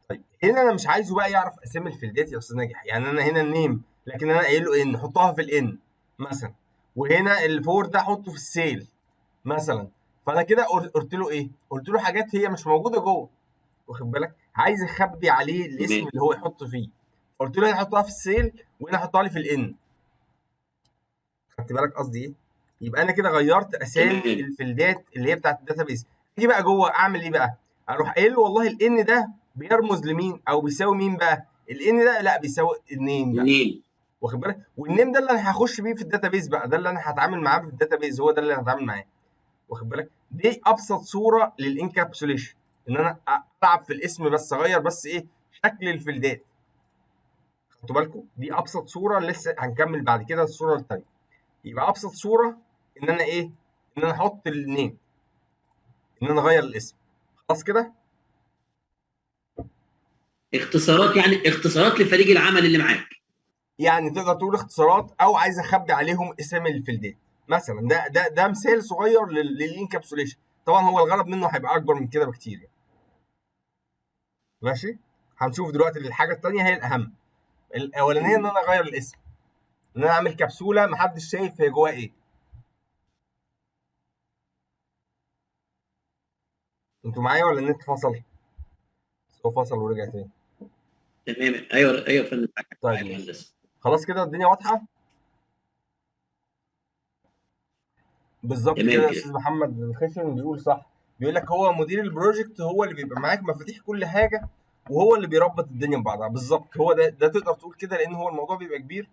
طيب هنا انا مش عايزه بقى يعرف اسامي الفيلدات يا استاذ ناجح، يعني انا هنا النيم، لكن انا قايل له ان حطها في الان مثلا، وهنا الفور ده حطه في السيل مثلا. فانا كده قلت له ايه؟ قلت له حاجات هي مش موجوده جوه. واخد بالك؟ عايز اخبي عليه الاسم اللي هو يحط فيه، قلت له هنا حطها في السيل وهنا حطها لي في الان. خدت بالك قصدي ايه؟ يبقى انا كده غيرت اسامي الفيلدات اللي هي بتاعت الداتابيس. تيجي بقى جوه اعمل ايه بقى؟ اروح قايل له والله الان ده بيرمز لمين او بيساوي مين بقى؟ الان ده لا بيساوي النيم بقى. واخد بالك؟ والنيم ده اللي انا هخش بيه في الداتابيس بقى، ده اللي انا هتعامل معاه في الداتابيس، هو ده اللي انا هتعامل معاه. واخد بالك؟ دي ابسط صوره للانكابسوليشن، ان انا العب في الاسم بس، اغير بس ايه؟ شكل الفيلدات. خدتوا بالكم؟ دي ابسط صوره، لسه هنكمل بعد كده الصوره الثانيه. يبقى ابسط صوره ان انا ايه؟ ان انا احط النيم، ان انا اغير الاسم. خلاص كده؟ اختصارات، يعني اختصارات لفريق العمل اللي معاك. يعني تقدر تقول اختصارات، او عايز اخبي عليهم اسامي الفيلدات مثلا. ده مثال صغير للانكابسوليشن. طبعا هو الغرض منه هيبقى اكبر من كده بكتير يعني. ماشي. هنشوف دلوقتي الحاجه الثانيه هي الاهم. الاولانيه ان انا اغير الاسم، ان انا اعمل كبسوله محدش شايف هي جواها ايه. انتوا معايا ولا النت فصل؟ هو فصل ورجع تاني. تمام. ايوه ايوه فندم. طيب خلاص كده الدنيا واضحه. بالظبط كده يا استاذ محمد الخشن بيقول صح. بيقول لك هو مدير البروجكت هو اللي بيبقى معاك مفاتيح كل حاجه، وهو اللي بيربط الدنيا ببعضها. بالظبط، هو ده تقدر تقول كده، لان هو الموضوع بيبقى كبير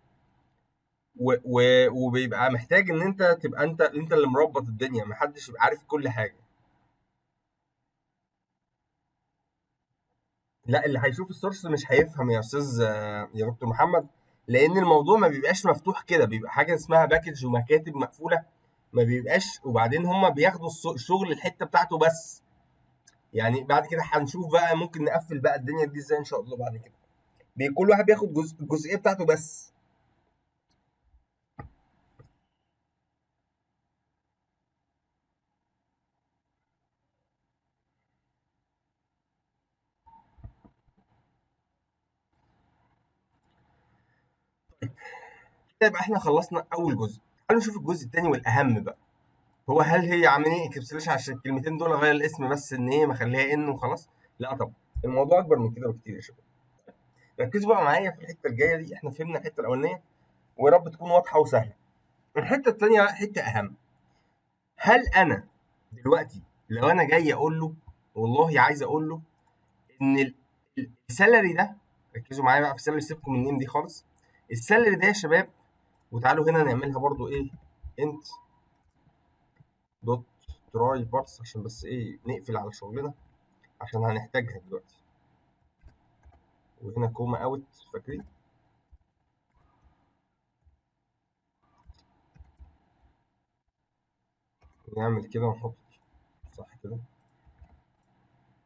وبيبقى محتاج ان انت تبقى انت اللي مربط الدنيا، محدش يبقى عارف كل حاجه. لا، اللي هيشوف السورس مش هيفهم يا استاذ يا دكتور محمد، لان الموضوع ما بيبقاش مفتوح كده، بيبقى حاجه اسمها باكج ومكاتب مقفوله، ما بيبقاش. وبعدين هم بياخدوا الشغل الحته بتاعته بس. يعني بعد كده هنشوف بقى ممكن نقفل بقى الدنيا دي ازاي ان شاء الله بعد كده. كل واحد بياخد الجزئيه بتاعته بس. كده يبقى احنا خلصنا اول جزء. تعالوا نشوف الجزء الثاني والاهم بقى. هو هل هي عاملين انكابسوليشن عشان الكلمتين دول اغير الاسم بس ان ايه، ما اخليها ان وخلاص؟ لا طبعا، الموضوع اكبر من كده بكتير يا شباب. ركزوا بقى معايا في الحته الجايه دي. احنا فهمنا الحته الاولانيه، ويا رب تكون واضحه وسهله. الحته الثانيه بقى حته اهم. هل انا دلوقتي لو انا جاي اقول له والله عايز اقول له ان السالري ده، ركزوا معايا بقى في السالري، سيبكم من النيم دي خالص. السالري ده يا شباب، وتعالوا هنا نعملها برضو ايه، انت دوت تراي بارس عشان بس ايه نقفل على شغلنا عشان هنحتاجها دلوقتي. وهنا كوما اوت، فاكرين؟ نعمل كده ونحط صح كده،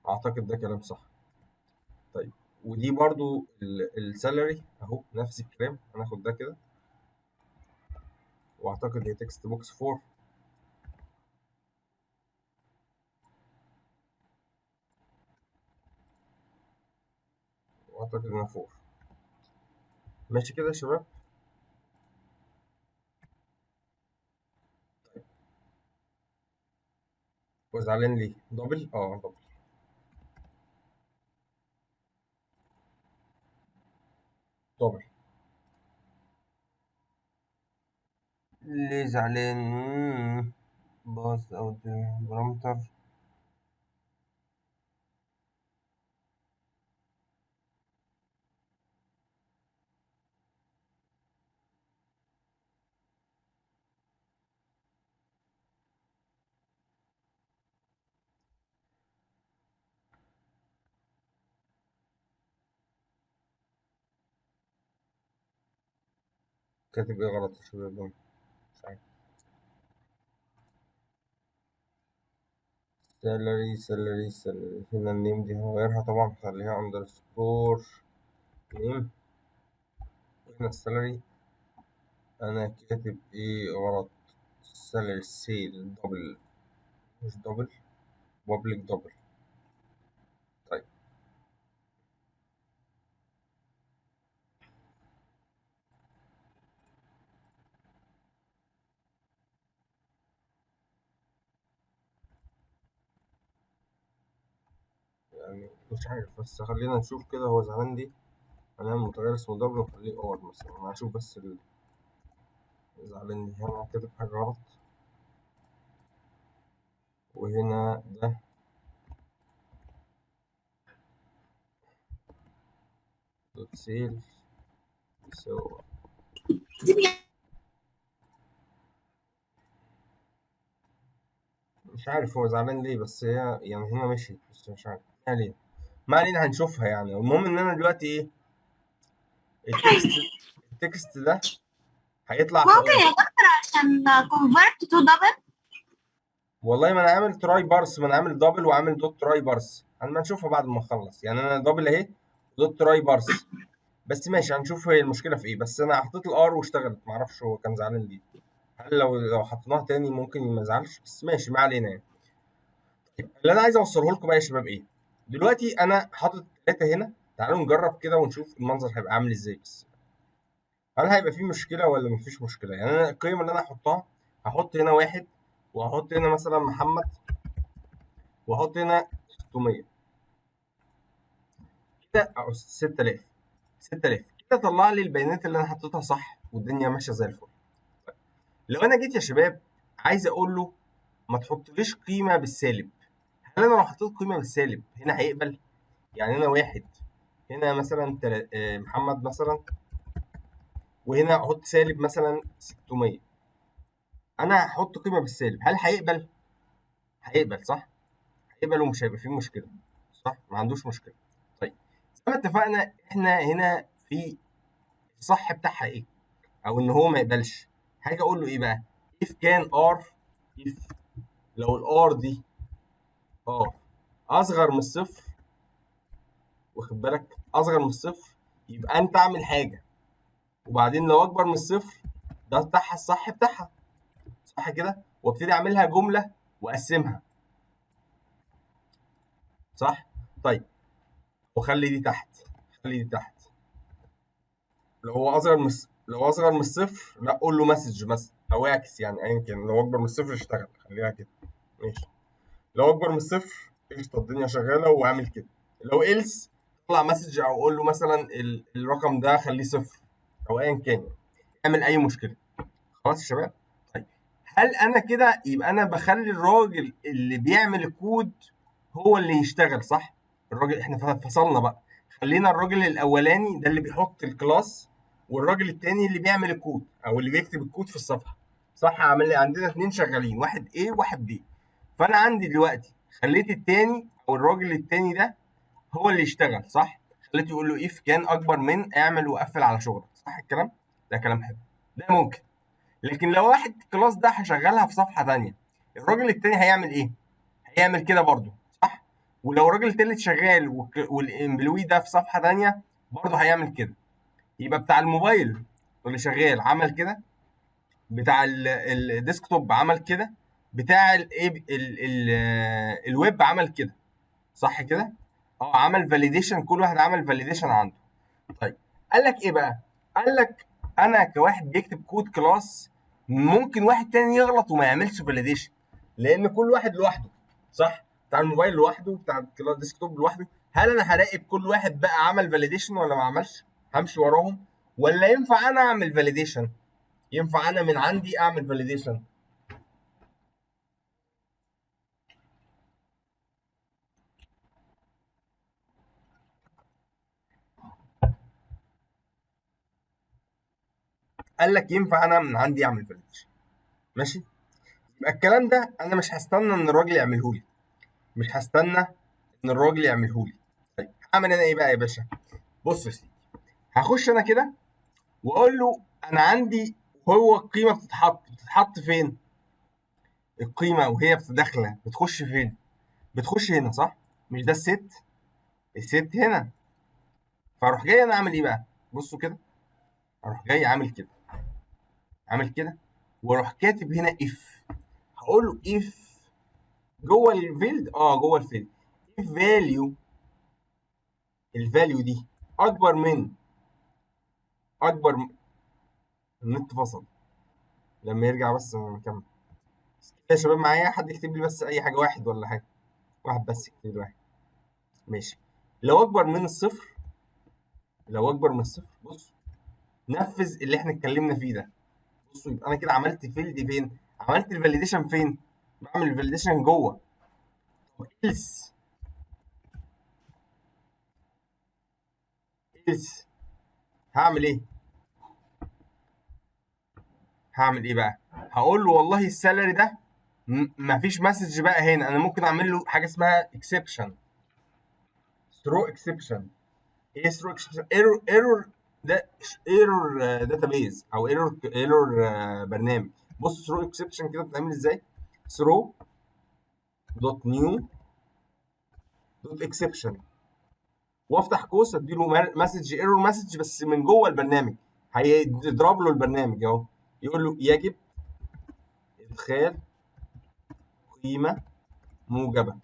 اعتقد ده كلام صح. طيب ودي برضو السالري اهو نفس الكلام، هناخد ده كده واعتقد هي تكست بوكس 4. واعتقد انها 4. ماشي كده يا شباب. وزعلان ليه؟ دبل؟ دبل. دبل. ليه زعلان؟ باص او بارامتر. كاتب ايه غلط يا شباب؟ مش عارف. سالري هنا النيم دي هغيرها طبعا، هخليها اندرسكور نيم. هنا السالري انا كاتب ايه غلط؟ سالري سيل دبل، مش دبل، بابليك دبل. طيب يعني مش عارف، بس خلينا نشوف كده هو زعلان دي. هنعمل متغير اسمه دبل ونخليه اور مثلا. انا هشوف بس زعلان دي هنا كاتب حاجة غلط. وهنا ده دوت سيل يساوي، مش عارف هو زعلان ليه، بس هي يعني هنا مشيت بس مش عارف. ما علينا ما علينا، هنشوفها يعني. المهم ان انا دلوقتي ايه، التكست ده هيطلع في ممكن يا دكتور عشان convert to double. والله ما انا عامل تراي بارس، ما انا عامل دبل وعامل دوت تراي بارس. هنبقى نشوفها بعد ما نخلص يعني. انا دبل اهي دوت تراي بارس، بس ماشي هنشوف هي المشكله في ايه. بس انا حطيت الار واشتغلت، معرفش هو كان زعلان ليه. هل لو حطيناها تاني ممكن ما يزعلش، بس ماشي ما علينا يعني. اللي انا عايز اوصله لكم بقى يا شباب ايه، دلوقتي انا حاطط 3 هنا. تعالوا نجرب كده ونشوف المنظر هيبقى عامل ازاي. بس هل هيبقى فيه مشكله ولا مفيش مشكله؟ يعني انا القيم اللي انا هحطها، هحط هنا 1 وهحط هنا مثلا محمد واحط هنا 600 كده، او 6000 كده. طلع لي البيانات اللي انا حطيتها صح والدنيا ماشيه زي الفل. لو انا جيت يا شباب عايز اقول له ما تحطليش قيمه بالسالب، هل انا لو حطيت قيمه بالسالب هنا هيقبل؟ يعني انا 1 هنا مثلا محمد مثلا، وهنا احط سالب مثلا 600، انا هحط قيمه بالسالب، هل هيقبل؟ هيقبل صح؟ هيقبل ومش هيبقى فيه مشكله صح؟ ما عندوش مشكله. طيب زي ما اتفقنا احنا هنا في الصح بتاعها ايه، او ان هو ما يقبلش. هاجي اقول له ايه بقى؟ if كان ار، if لو الار دي اصغر من الصفر، واخد بالك، اصغر من الصفر، يبقى انت اعمل حاجه. وبعدين لو اكبر من الصفر، ده بتاعها الصح بتاعها صح كده، وابتدي اعملها جمله واقسمها صح. طيب وخلي دي تحت، خلي دي تحت. لو هو لو اصغر من الصفر، لا قول له مسج مثلا او اعكس، يعني ايا كان. لو اكبر من الصفر اشتغل، خليها كده ماشي. لو اكبر من الصفر قشطه الدنيا شغاله واعمل كده. لو إلس طلع مسج او قول له مثلا الرقم ده خليه صفر او ايا كان. يعمل اي مشكله. خلاص يا شباب. طيب هل انا كده يبقى انا بخلي الراجل اللي بيعمل الكود هو اللي يشتغل صح؟ الراجل احنا فصلنا بقى، خلينا الراجل الاولاني ده اللي بيحط الكلاس، والراجل التاني اللي بيعمل الكود او اللي بيكتب الكود في الصفحه صح. عندنا اتنين شغالين، واحد A وواحد B. فانا عندي دلوقتي خليت التاني او الراجل التاني ده هو اللي يشتغل صح. خليته يقول له if كان اكبر من اعمل وقفل على شغلك صح الكلام ده. كلام حلو ده ممكن. لكن لو واحد الكلاس ده هشغلها في صفحه تانيه، الراجل التاني هيعمل ايه؟ هيعمل كده برضه صح. ولو الراجل التالت شغال والامبلوي ده في صفحه تانيه برضه هيعمل كده. يبقى بتاع الموبايل اللي شغال عمل كده، بتاع الديسكتوب عمل كده، بتاع الويب عمل كده صح كده. عمل فاليديشن، كل واحد عمل فاليديشن عنده. طيب قال لك ايه بقى؟ قال لك انا كواحد بيكتب كود كلاس ممكن واحد تاني يغلط وما يعملش فاليديشن، لان كل واحد لوحده صح. بتاع الموبايل لوحده، بتاع الديسكتوب لوحده. هل انا هراقب كل واحد بقى عمل فاليديشن ولا ما عملش؟ همشي وراهم ولا ينفع انا اعمل فاليديشن؟ ينفع انا من عندي اعمل فاليديشن. قال لك ينفع انا من عندي اعمل فاليديشن. ماشي. يبقى الكلام ده انا مش هستنى ان الراجل يعمله لي، مش هستنى ان الراجل يعمله لي. طيب هعمل انا ايه بقى يا باشا؟ بص يا سيدي، هخش انا كده واقول له انا عندي هو القيمه بتتحط فين؟ القيمه وهي داخله بتخش فين؟ بتخش هنا صح؟ مش ده الست هنا. فاروح جاي انا اعمل ايه بقى؟ بصوا كده، اروح جاي عامل كده واروح كاتب هنا اف. هقول له اف جوه الفيلد، جوه الفيلد اف فاليو، الفاليو دي اكبر من النت فصل. لما يرجع بس نكمل يا شباب. معايا حد يكتب لي بس اي حاجه، واحد ولا حاجه، واحد بس يكتب لي واحد. ماشي. لو اكبر من الصفر، بص نفذ اللي احنا اتكلمنا فيه ده. بصوا يبقى انا كده عملت فيلد فين؟ عملت الفاليديشن فين؟ بعمل الفاليديشن جوه. طب إلس هعمل ايه؟ بقى؟ هقول له والله السالري ده مفيش مسج بقى هنا. انا ممكن اعمل له حاجه اسمها اكسبشن، ثرو اكسبشن. ايه ثرو اكسبشن؟ ايرور ده ايرور داتابيز او ايرور برنامج. بص ثرو اكسبشن كده بتتعمل ازاي؟ ثرو دوت نيو دوت اكسبشن، وافتح قوس اديله مسج ايرور مسج بس من جوه البرنامج. هيضرب له البرنامج اهو، يقول له يجب ادخال قيمه موجبه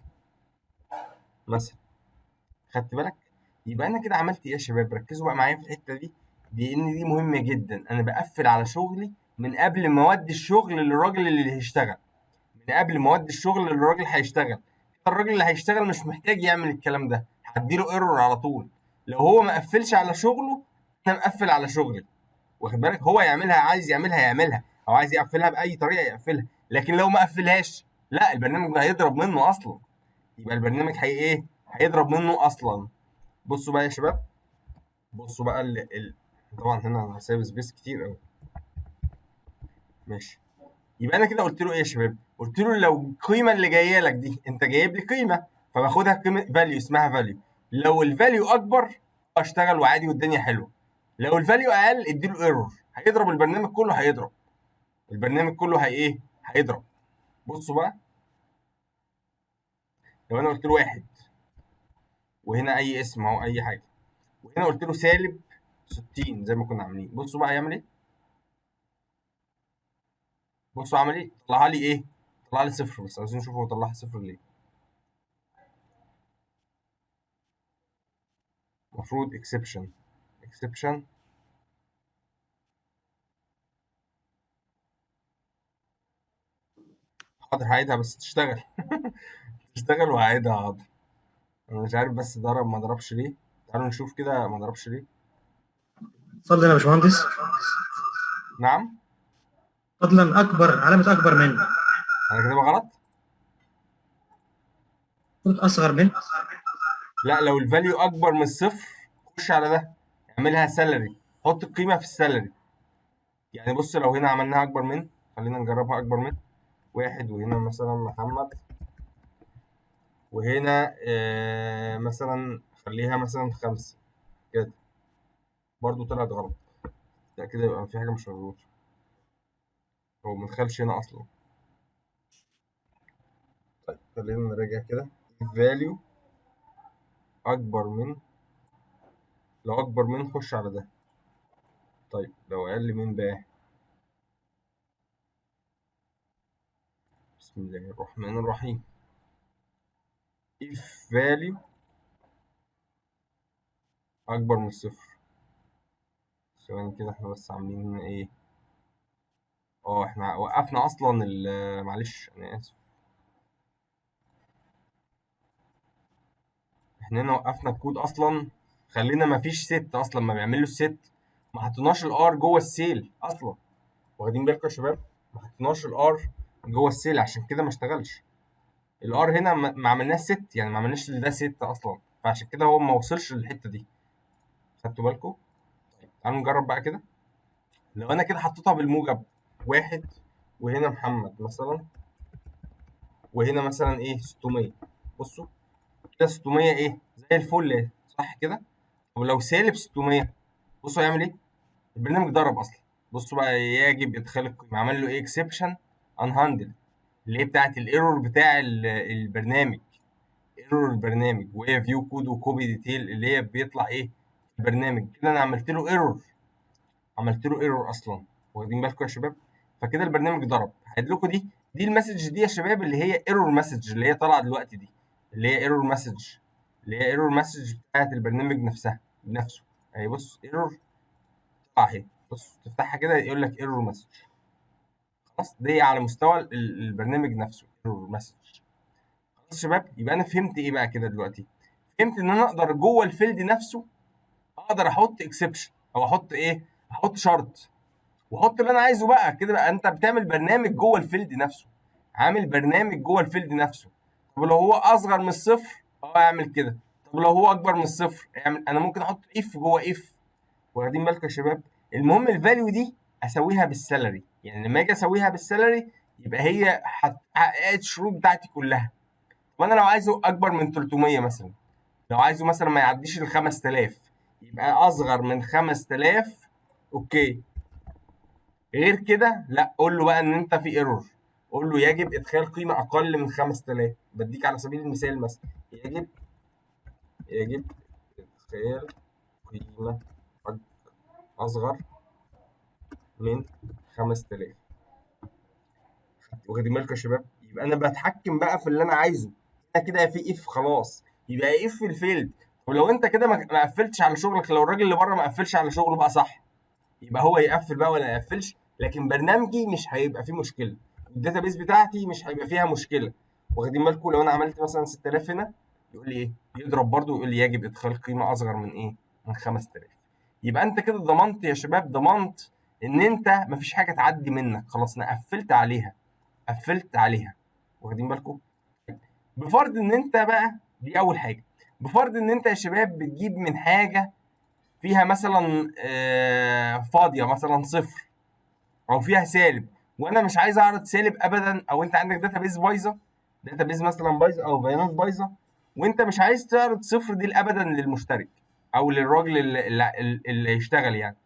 مثلا. خدت بالك؟ يبقى انا كده عملت ايه يا شباب؟ ركزوا بقى معايا في الحته دي، لان دي مهمه جدا. انا بقفل على شغلي من قبل ما اودي الشغل للراجل اللي هيشتغل، من قبل ما اودي الشغل للراجل هيشتغل. الراجل اللي هيشتغل مش محتاج يعمل الكلام ده، هديله ايرور على طول. لو هو ما قفلش على شغله انا مقفل على شغلي. واخد بالك؟ هو يعملها، عايز يعملها او عايز يقفلها باي طريقه يقفلها. لكن لو ما قفلهاش لا، البرنامج ده هيضرب منه اصلا. يبقى البرنامج هيضرب منه اصلا. بصوا بقى يا شباب، بصوا بقى طبعا هنا انا سايب سبيس كتير قوي. ماشي. يبقى انا كده قلت له ايه يا شباب؟ قلت له لو القيمه اللي جايه لك دي انت جايب لي قيمه، فباخدها قيمه فاليو اسمها فاليو. لو الفاليو اكبر اشتغل وعادي والدنيا حلوه. لو الفاليو اقل اديله ايرور، هيضرب البرنامج كله، هيضرب. بصوا بقى، لو انا قلت له واحد وهنا اي اسم اهو اي حاجه، وهنا قلت له سالب 60 زي ما كنا عاملين، بصوا بقى هيعمل ايه؟ بصوا عمل ايه؟ طلعها لي ايه؟ طلع لي صفر. بس عايزين نشوف هو طلعها صفر ليه. المفروض اكسبشن حاضر هعيدها بس تشتغل. وهعيدها حاضر. انا مش عارف بس ضرب ما ضربش ليه. تعالوا نشوف كده ما ضربش ليه. اتفضل يا باشمهندس. نعم فضلا اكبر، علامه اكبر من. انا كده غلط. قلت اصغر من. لا، لو الفاليو اكبر من الصفر خش على ده، اعملها سالري، حط القيمه في السالري. يعني بص لو هنا عملناها اكبر من، خلينا نجربها اكبر من واحد، وهنا مثلا محمد، وهنا مثلا خليها مثلا 5 كده، برضو طلعت غلط. لا كده يبقى في حاجة مش مظبوطة، هو مدخلش هنا أصلا. طيب خلينا نراجع كده. value أكبر من، لو أكبر من خش على ده. طيب لو أقل من بقى، بسم الله الرحمن الرحيم. if value أكبر من الصفر. ثواني كده، احنا بس عاملين هنا ايه؟ احنا وقفنا أصلا معلش أنا آسف، احنا هنا وقفنا الكود أصلا، خلينا مفيش ست أصلا، ما بيعمل له الست، ما حطيناش الار جوه السيل أصلا. واخدين بالكم يا شباب؟ ما حطيناش الار جوه السيل، عشان كده ما اشتغلش. الار هنا ما عملناش ست، يعني ما عملناش ده ست اصلا، فعشان كده هو ما وصلش للحته دي. خدتوا بالكم؟ تعالوا نجرب بقى كده. لو انا كده حطيتها بالموجب واحد، وهنا محمد مثلا، وهنا مثلا ايه 600، بصوا كده 600 ايه زي الفل ايه، صح كده؟ طب لو سالب 600، بصوا هيعمل ايه؟ البرنامج ضرب اصلا. بصوا بقى، يجب ادخال القيمه، عمل له ايه اكسبشن ان هاندل، اللي هي بتاعت الايرور بتاع البرنامج، ايرور البرنامج، وهي فيو كود وكوبي ديتيل اللي هي بيطلع ايه في البرنامج. كده انا عملت له ايرور، عملت له ايرور اصلا. واخدين بالكم يا شباب؟ فكده البرنامج ضرب. هعيد لكم دي المسج دي يا شباب، اللي هي ايرور مسج، اللي هي طالعه دلوقتي دي، اللي هي ايرور مسج، اللي هي ايرور مسج بتاعت البرنامج نفسه اهي. بص ايرور طلع اهي، بص تفتحها كده يقول لك ايرور مسج. خلاص دي على مستوى البرنامج نفسه ايرور مسج. خلاص يا شباب، يبقى انا فهمت ايه بقى كده دلوقتي؟ فهمت ان انا اقدر جوه الفيلد نفسه اقدر احط اكسبشن، او احط ايه، احط شرط، واحط اللي انا عايزه بقى. كده بقى انت بتعمل برنامج جوه الفيلد نفسه، عامل برنامج جوه الفيلد نفسه. طب لو هو اصغر من الصفر اعمل كده، طب لو هو اكبر من الصفر اعمل. انا ممكن احط اف جوه اف. واخدين بالكم يا شباب؟ المهم الفاليو دي اسويها بالسالري، يعني لما اجي اسويها بالسالري يبقى هي حققت الشروط بتاعتي كلها. وانا لو عايزه اكبر من 300 مثلا، لو عايزه مثلا ما يعديش ال 5000، يبقى اصغر من 5000 اوكي. غير كده لا، قول له بقى ان انت في ايرور، قول له يجب ادخال قيمه اقل من 5000. بديك على سبيل المثال مثلا، يجب ادخال قيمه اصغر من 5000. واخدين بالكم يا شباب؟ يبقى انا بتحكم بقى في اللي انا عايزه. انا كده في اف خلاص، يبقى اف الفيلد. ولو انت كده ما قفلتش على شغلك، لو الراجل اللي بره ما قفلش على شغله بقى صح، يبقى هو يقفل بقى ولا يقفلش، لكن برنامجي مش هيبقى فيه مشكله، الداتابيس بتاعتي مش هيبقى فيها مشكله. واخدين بالكم؟ لو انا عملت مثلا 6000 هنا، يقول لي ايه؟ يضرب برده ويقول لي يجب ادخال قيمه اصغر من ايه؟ من 5000. يبقى انت كده ضمنت يا شباب، ضمنت ان انت مفيش حاجه تعدي منك، خلاص انا قفلت عليها، قفلت عليها. واخدين بالكم؟ بفرض ان انت بقى، دي اول حاجه، بفرض ان انت يا شباب بتجيب من حاجه فيها مثلا فاضيه مثلا صفر، او فيها سالب، وانا مش عايز اعرض سالب ابدا، او انت عندك داتابيز بايظه، داتابيز مثلا بايظه او بيانات بايظه، وانت مش عايز تعرض صفر دي ابدا للمشترك او للراجل اللي هيشتغل يعني.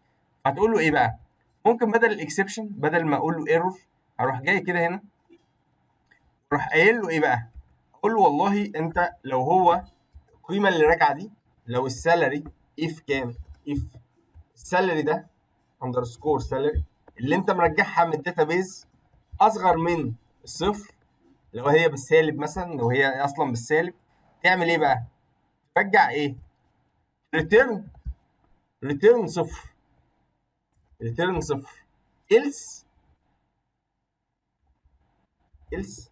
هتقول له ايه بقى؟ ممكن بدل الاكسبشن، بدل ما اقول له ايرور، اروح جاي كده هنا، اروح قايل له ايه بقى؟ اقول له والله انت لو هو القيمه اللي راجعه دي، لو السالري اف كام، اف السالري ده اندرسكور سالري اللي انت مرجعها من الداتابيز اصغر من الصفر، لو هي بالسالب مثلا، لو هي اصلا بالسالب، تعمل ايه بقى؟ ترجع ايه؟ ريتيرن، ريتيرن صفر، ريتيرن صفر. إلس، إلس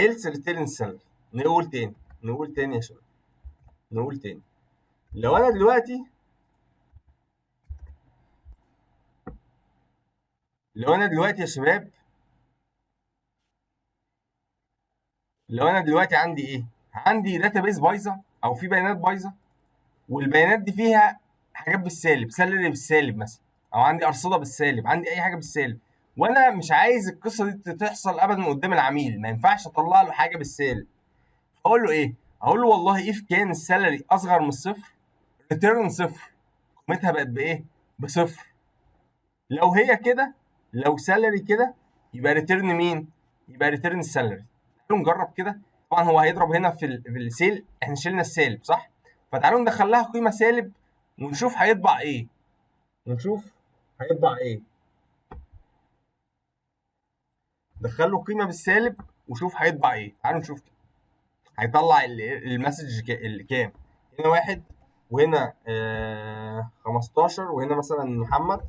إلس ريتيرن سالري. نقول تاني، نقول تاني يا شباب، نقول تاني. لو انا دلوقتي يا شباب، لو انا دلوقتي عندي ايه؟ عندي داتابيز بايظه او في بيانات بايظه، والبيانات دي فيها حاجات بالسالب، سالري بالسالب مثلا، او عندي ارصده بالسالب، عندي اي حاجه بالسالب، وانا مش عايز القصه دي تحصل ابدا قدام العميل، ما ينفعش اطلع له حاجه بالسالب. اقول له ايه؟ اقول له والله اف كان السالري اصغر من الصفر، ريتيرن صفر، قيمتها بقت بايه؟ بصفر. لو هي كده، لو سالري كده، يبقى ريتيرن مين؟ يبقى ريتيرن السالري. تعالوا نجرب كده. طبعا هو هيضرب هنا في السيل، احنا شلنا السالب صح؟ فتعالوا ندخل لها قيمه سالب ونشوف هيطبع ايه. دخل له قيمه بالسالب وشوف هيطبع ايه. تعالوا نشوف كده. هيطلع المسج اللي كام؟ هنا واحد، وهنا 15، وهنا مثلا محمد،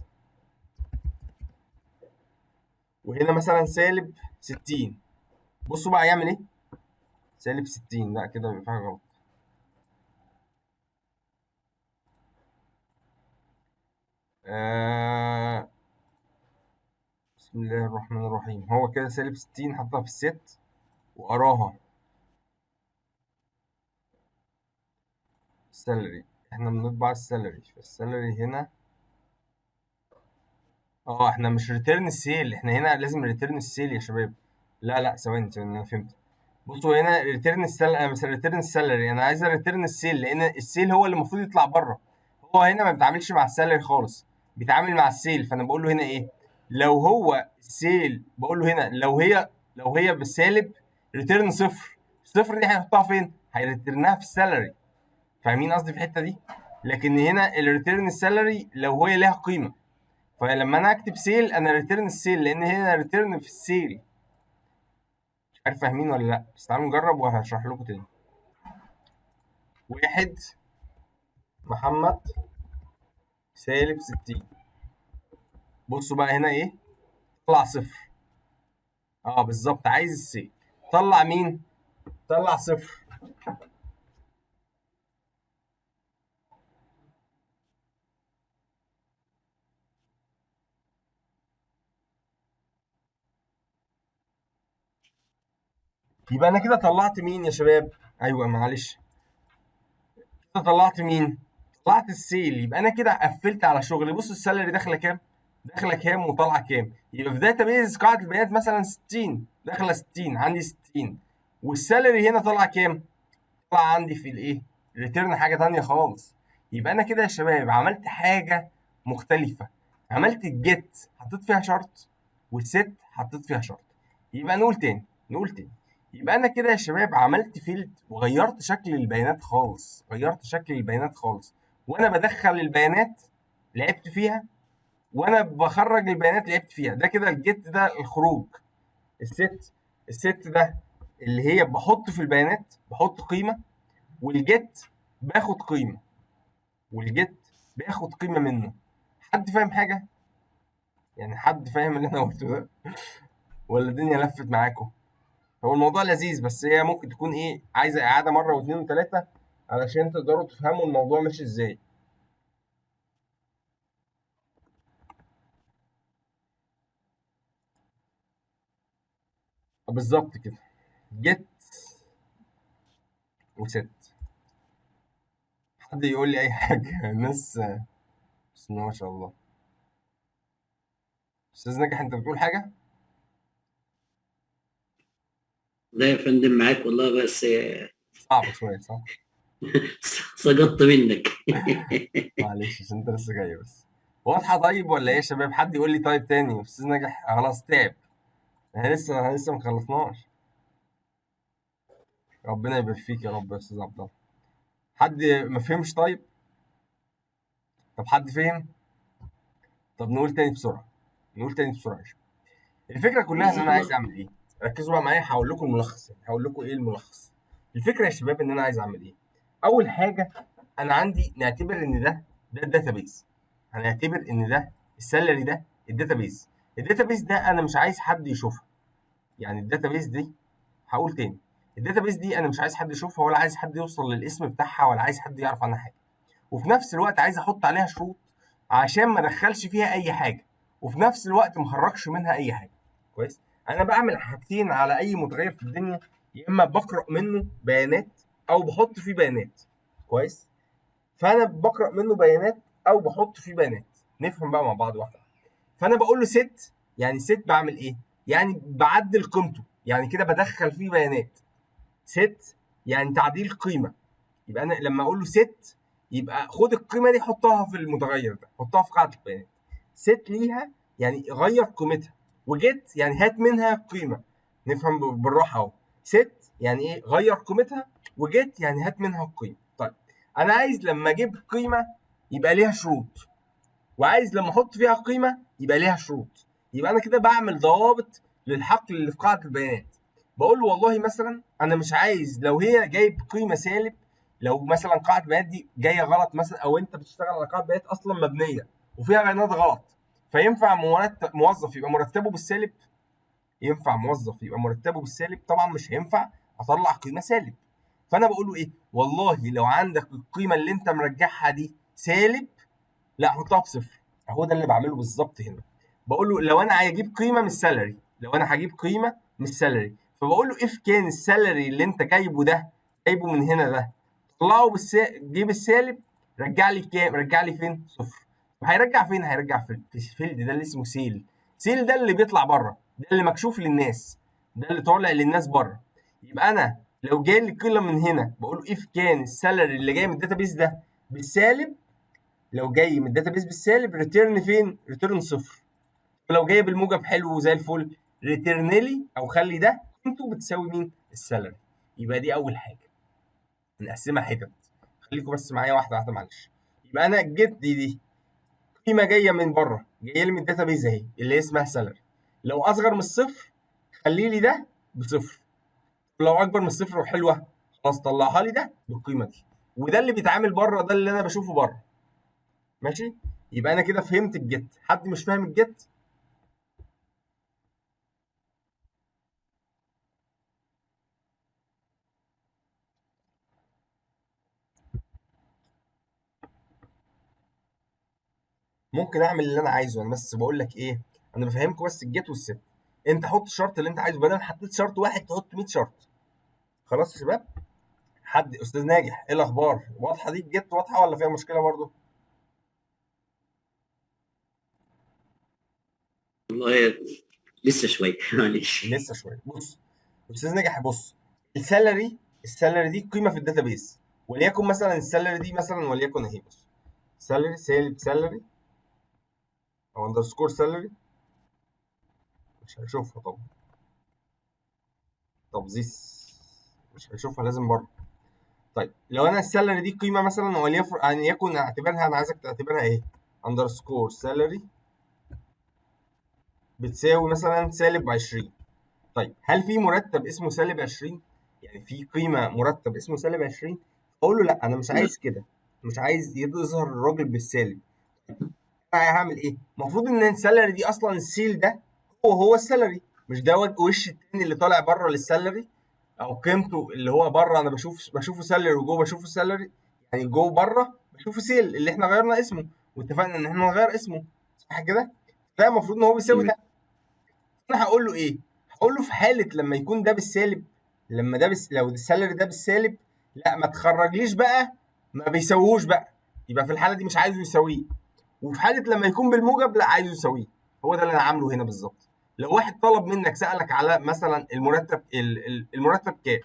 وهنا مثلا سالب 60. بصوا بقى هيعمل ايه؟ سالب 60، لا كده يبقى في حاجه غلط. بسم الله الرحمن الرحيم. هو كده سالب 60 حطها في الست وقراها السالري. احنا بنطبع السالري، فالسالري هنا احنا مش ريتيرن السيل، احنا هنا لازم ريتيرن السيل يا شباب. لا ثواني انا فهمت. بصوا هنا ريتيرن السالري، انا مش ريتيرن السالري، انا عايز ريتيرن السيل، لان السيل هو اللي المفروض يطلع بره. هو هنا ما بيتعاملش مع السالري خالص، بيتعامل مع السيل. فانا بقول له هنا ايه؟ لو هو السيل، بقول له هنا لو هي بالسالب ريتيرن صفر. صفر دي هيحطها فين؟ هيريتيرنها في السالري. فاهمين قصدي في الحته دي؟ لكن هنا الريتيرن السالري لو هي ليها قيمه، فلما انا اكتب سيل انا ريتيرن السيل، لان هنا ريتيرن في السيل. مش عارف فاهمين ولا لا، بس تعالوا نجرب وهشرح لكم تاني. واحد، محمد، سالب 60. بصوا بقى هنا ايه؟ طلع صفر. بالظبط، عايز السيل. طلع مين؟ طلع صفر. يبقى انا كده طلعت مين يا شباب؟ ايوه معلش، كده طلعت مين؟ طلعت السيل. يبقى انا كده قفلت على شغلي. بص السالري داخله كام؟ داخله كام وطالعه كام؟ يبقى في داتابيز قاعده البيانات مثلا 60، داخله 60، عندي 60. والسالري هنا طالعه كام؟ طالعه عندي في الايه؟ ريتيرن حاجه ثانيه خالص. يبقى انا كده يا شباب عملت حاجه مختلفه. عملت الجيت حطيت فيها شرط، والست حطيت فيها شرط. يبقى نقول تاني. يبقى انا كده يا شباب عملت فيلد وغيرت شكل البيانات خالص، وانا بدخل البيانات لعبت فيها، وانا بخرج البيانات لعبت فيها. ده كده الجيت، ده الخروج. الست ده اللي هي بحط في البيانات، بحط قيمه، والجيت باخد قيمه، منه. حد فاهم حاجه؟ يعني حد فاهم اللي انا قلته ده ولا الدنيا لفت معاكم؟ هو الموضوع لذيذ، بس هي ممكن تكون ايه، عايزه اعاده مره واثنين وثلاثه علشان تقدروا تفهموا الموضوع ماشي ازاي. بالظبط كده، جيت وست. حد يقول لي اي حاجه؟ الناس بسم الله ما شاء الله. استاذ ناجح انت بتقول حاجه؟ لا يا فندم معاك والله، بس صعب شويه صح؟ سقطت منك. معلش عشان انت لسه جاي بس. واضحه طيب ولا ايه يا شباب؟ حد يقول لي طيب تاني. استاذ ناجح خلاص تعب، احنا لسه ما خلصناش. ربنا يبارك فيك يا رب يا استاذ عبد الله. حد ما فهمش طيب؟ طب حد فهم؟ طب نقول تاني بسرعه. يا شباب. الفكره كلها ان جزاك انا عايز الله. اعمل ايه؟ ركزوا بقى معايا، هقول لكم الملخص. هقول لكم ايه الملخص. الفكره يا شباب ان انا عايز اعمل ايه؟ اول حاجه، انا عندي نعتبر ان ده الداتابيز. هنعتبر ان ده السالري، ده الداتابيز. الداتابيز ده انا مش عايز حد يشوفها. يعني الداتابيز دي، هقول تاني، الداتابيز دي انا مش عايز حد يشوفها، ولا عايز حد يوصل للاسم بتاعها، ولا عايز حد يعرف عنها حاجه. وفي نفس الوقت عايز احط عليها شروط عشان ما ادخلش فيها اي حاجه، وفي نفس الوقت ما اخرجش منها اي حاجه. كويس. انا بعمل حاجتين على اي متغير في الدنيا، يا اما بقرا منه بيانات او بحط فيه بيانات. كويس. فانا بقرا منه بيانات او بحط فيه بيانات. نفهم بقى مع بعض واحده. فانا بقول له ست، يعني ست بعمل ايه؟ يعني بعدل قيمته، يعني كده بدخل فيه بيانات. ست يعني تعديل قيمه. يبقى انا لما اقول له ست يبقى خد القيمه دي حطها في المتغير ده، حطها في قاعده البيانات. ست ليها يعني غير قيمتها، وجيت يعني هات منها قيمه. نفهم بالراحه اهو. ست يعني ايه؟ غير قيمتها، وجيت يعني هات منها القيمه. طيب انا عايز لما اجيب قيمه يبقى ليها شروط، وعايز لما احط فيها قيمه يبقى ليها شروط. يبقى انا كده بعمل ضوابط للحقل اللي في قاعده البيانات. بقول له والله مثلا انا مش عايز لو هي جايب قيمه سالب، لو مثلا قاعده البيانات دي جايه غلط مثلا، او انت بتشتغل على قاعده بيانات اصلا مبنيه وفيها بيانات غلط، فينفع موظف يبقى مرتبه بالسالب؟ ينفع موظف يبقى مرتبه بالسالب؟ طبعا مش هينفع اطلع قيمه سالب. فانا بقول له ايه؟ والله لو عندك القيمه اللي انت مرجعها دي سالب، لا حطها بصفر. هو ده اللي بعمله بالظبط هنا. بقول له لو انا هجيب قيمه من السالري، لو انا هجيب قيمه من السالري، فبقول له اف كان السالري اللي انت جايبه ده، جايبه من هنا ده، طلعه جيب السالب، رجع لي كام؟ رجع لي فين؟ صفر. هيرجع فين؟ هيرجع في الفيلد ده اللي اسمه سيل. سيل ده اللي بيطلع بره، ده اللي مكشوف للناس، ده اللي طالع للناس بره. يبقى انا لو جاي لي قيمه من هنا بقول له اف كان السالري اللي جاي من الداتابيس ده بالسالب، لو جاي من الداتابيس بالسالب ريتيرن فين؟ ريتيرن صفر. ولو جاي بالموجب حلو وزي الفل، ريتيرن لي او خلي ده قيمته بتساوي مين؟ السالري. يبقى دي اول حاجه نقسمها حتت. خليكم بس معايا واحده واحده معلش. يبقى انا جيت دي قيمه جايه من بره، جايه لي من الداتابيس اهي اللي اسمها سالري. لو اصغر من الصفر خلي لي ده بصفر، ولو اكبر من الصفر وحلوه خلاص طلعها لي ده بالقيمه دي. وده اللي بيتعامل بره، ده اللي انا بشوفه بره. ماشي. يبقى انا كده فهمت الجيت. حد مش فاهم الجيت؟ ممكن اعمل اللي انا عايزه. انا بس بقول لك ايه، انا بفهمكم بس الجيت والست. انت حط الشرط اللي انت عايزه، بدل ما حطيت شرط واحد تحط 100 شرط. خلاص يا شباب. حد استاذ ناجح ايه الاخبار؟ واضحه دي الجيت؟ واضحه ولا فيها مشكله برضو؟ والله لسه شويه معلش. لسه شويه. بص استاذ ناجح، بص السالري دي قيمه في الداتابيس، وليكن مثلا السالري دي مثلا وليكن اهي. بص سالري سالب سالري او اندرسكور سالري، مش هيشوفها طبعا. طب زيس مش هيشوفها، لازم بره. طيب لو انا السالري دي قيمه مثلا وليكن اعتبرها، انا عايزك تعتبرها ايه؟ اندرسكور سالري بتساوي مثلا سالب 20. طيب هل في مرتب اسمه سالب 20؟ يعني في قيمه مرتب اسمه سالب 20؟ اقول له لا انا مش عايز كده، مش عايز يظهر الراجل بالسالب. هعمل ايه؟ المفروض ان السالري دي اصلا السيل ده هو السالري، مش ده وش التاني اللي طالع بره للسالري، او قيمته اللي هو بره انا بشوفه سالري وجوه بشوفه سالري. يعني جوه بره بشوفه سيل اللي احنا غيرنا اسمه واتفقنا ان احنا نغير اسمه، صح كده؟ ده المفروض ان هو بيساوي ده. انا هقول له ايه؟ هقول له في حاله لما يكون ده بالسالب، لما ده لو السالري ده بالسالب، لا ما تخرجليش بقى ما بيساويهوش بقى، يبقى في الحاله دي مش عايزه يساويه. وفي حاله لما يكون بالموجب لا عايزه يساويه. هو ده اللي انا عامله هنا بالظبط. لو واحد طلب منك سالك على مثلا المرتب المرتب كام،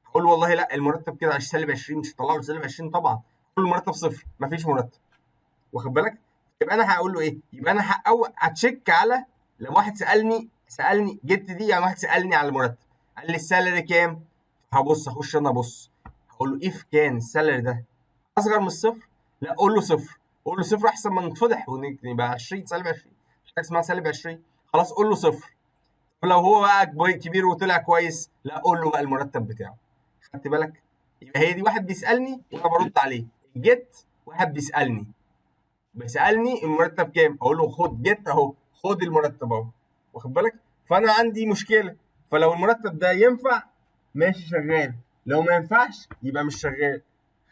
هقول له والله لا المرتب كده عشان سالب 20 مش هطلع له سالب 20 طبعا، هقول له المرتب صفر مفيش مرتب. واخد بالك؟ يبقى انا هقول له ايه؟ يبقى انا هتشيك على لو واحد سالني جبت دي، يعني واحد سالني على المرتب قال لي السالري كام، هبص اخش انا ابص هقول له اف كان السالري ده اصغر من الصفر، لا قول له صفر. قول له صفر احسن ما نتفضح ونبقى 20 سالب 20، مش حاجه اسمها سالب 20. خلاص قول له صفر. ولو هو بقى كبير وطلع كويس، لا قول له بقى المرتب بتاعه. خدت بالك؟ يبقى هي دي واحد بيسالني وانا برد عليه. جيت واحد بيسالني المرتب كام، اقول له خد جيت اهو، خد المرتب اهو. واخد بالك؟ فانا عندي مشكله، فلو المرتب ده ينفع ماشي شغال، لو ما ينفعش يبقى مش شغال.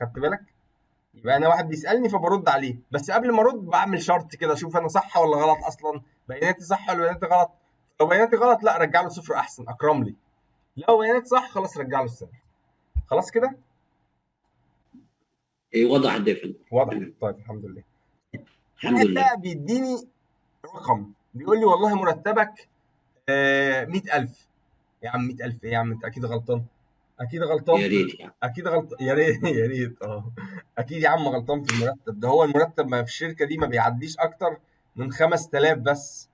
خدت بالك؟ يبقى انا واحد بيسالني فبرد عليه، بس قبل ما ارد بعمل شرط كده اشوف انا صح ولا غلط، اصلا بياناتي صح ولا بياناتي غلط. لو بياناتي غلط لا رجع له صفر احسن اكرم لي، لو بياناتي صح خلاص رجع له الصفر. خلاص كده وضح ده يا فندم. واضح. تمام. طيب الحمد لله. الحمد واحد لله. بقى بيديني رقم بيقول لي والله مرتبك 100000. يا عم 100000 ايه يا عم، انت اكيد غلطان، اكيد غلطان يا ريت يعني. اكيد غلط يا ريت يا ريت اكيد يا عم غلطان في المرتب ده. هو المرتب ما في الشركه دي ما بيعديش اكتر من 5000 بس.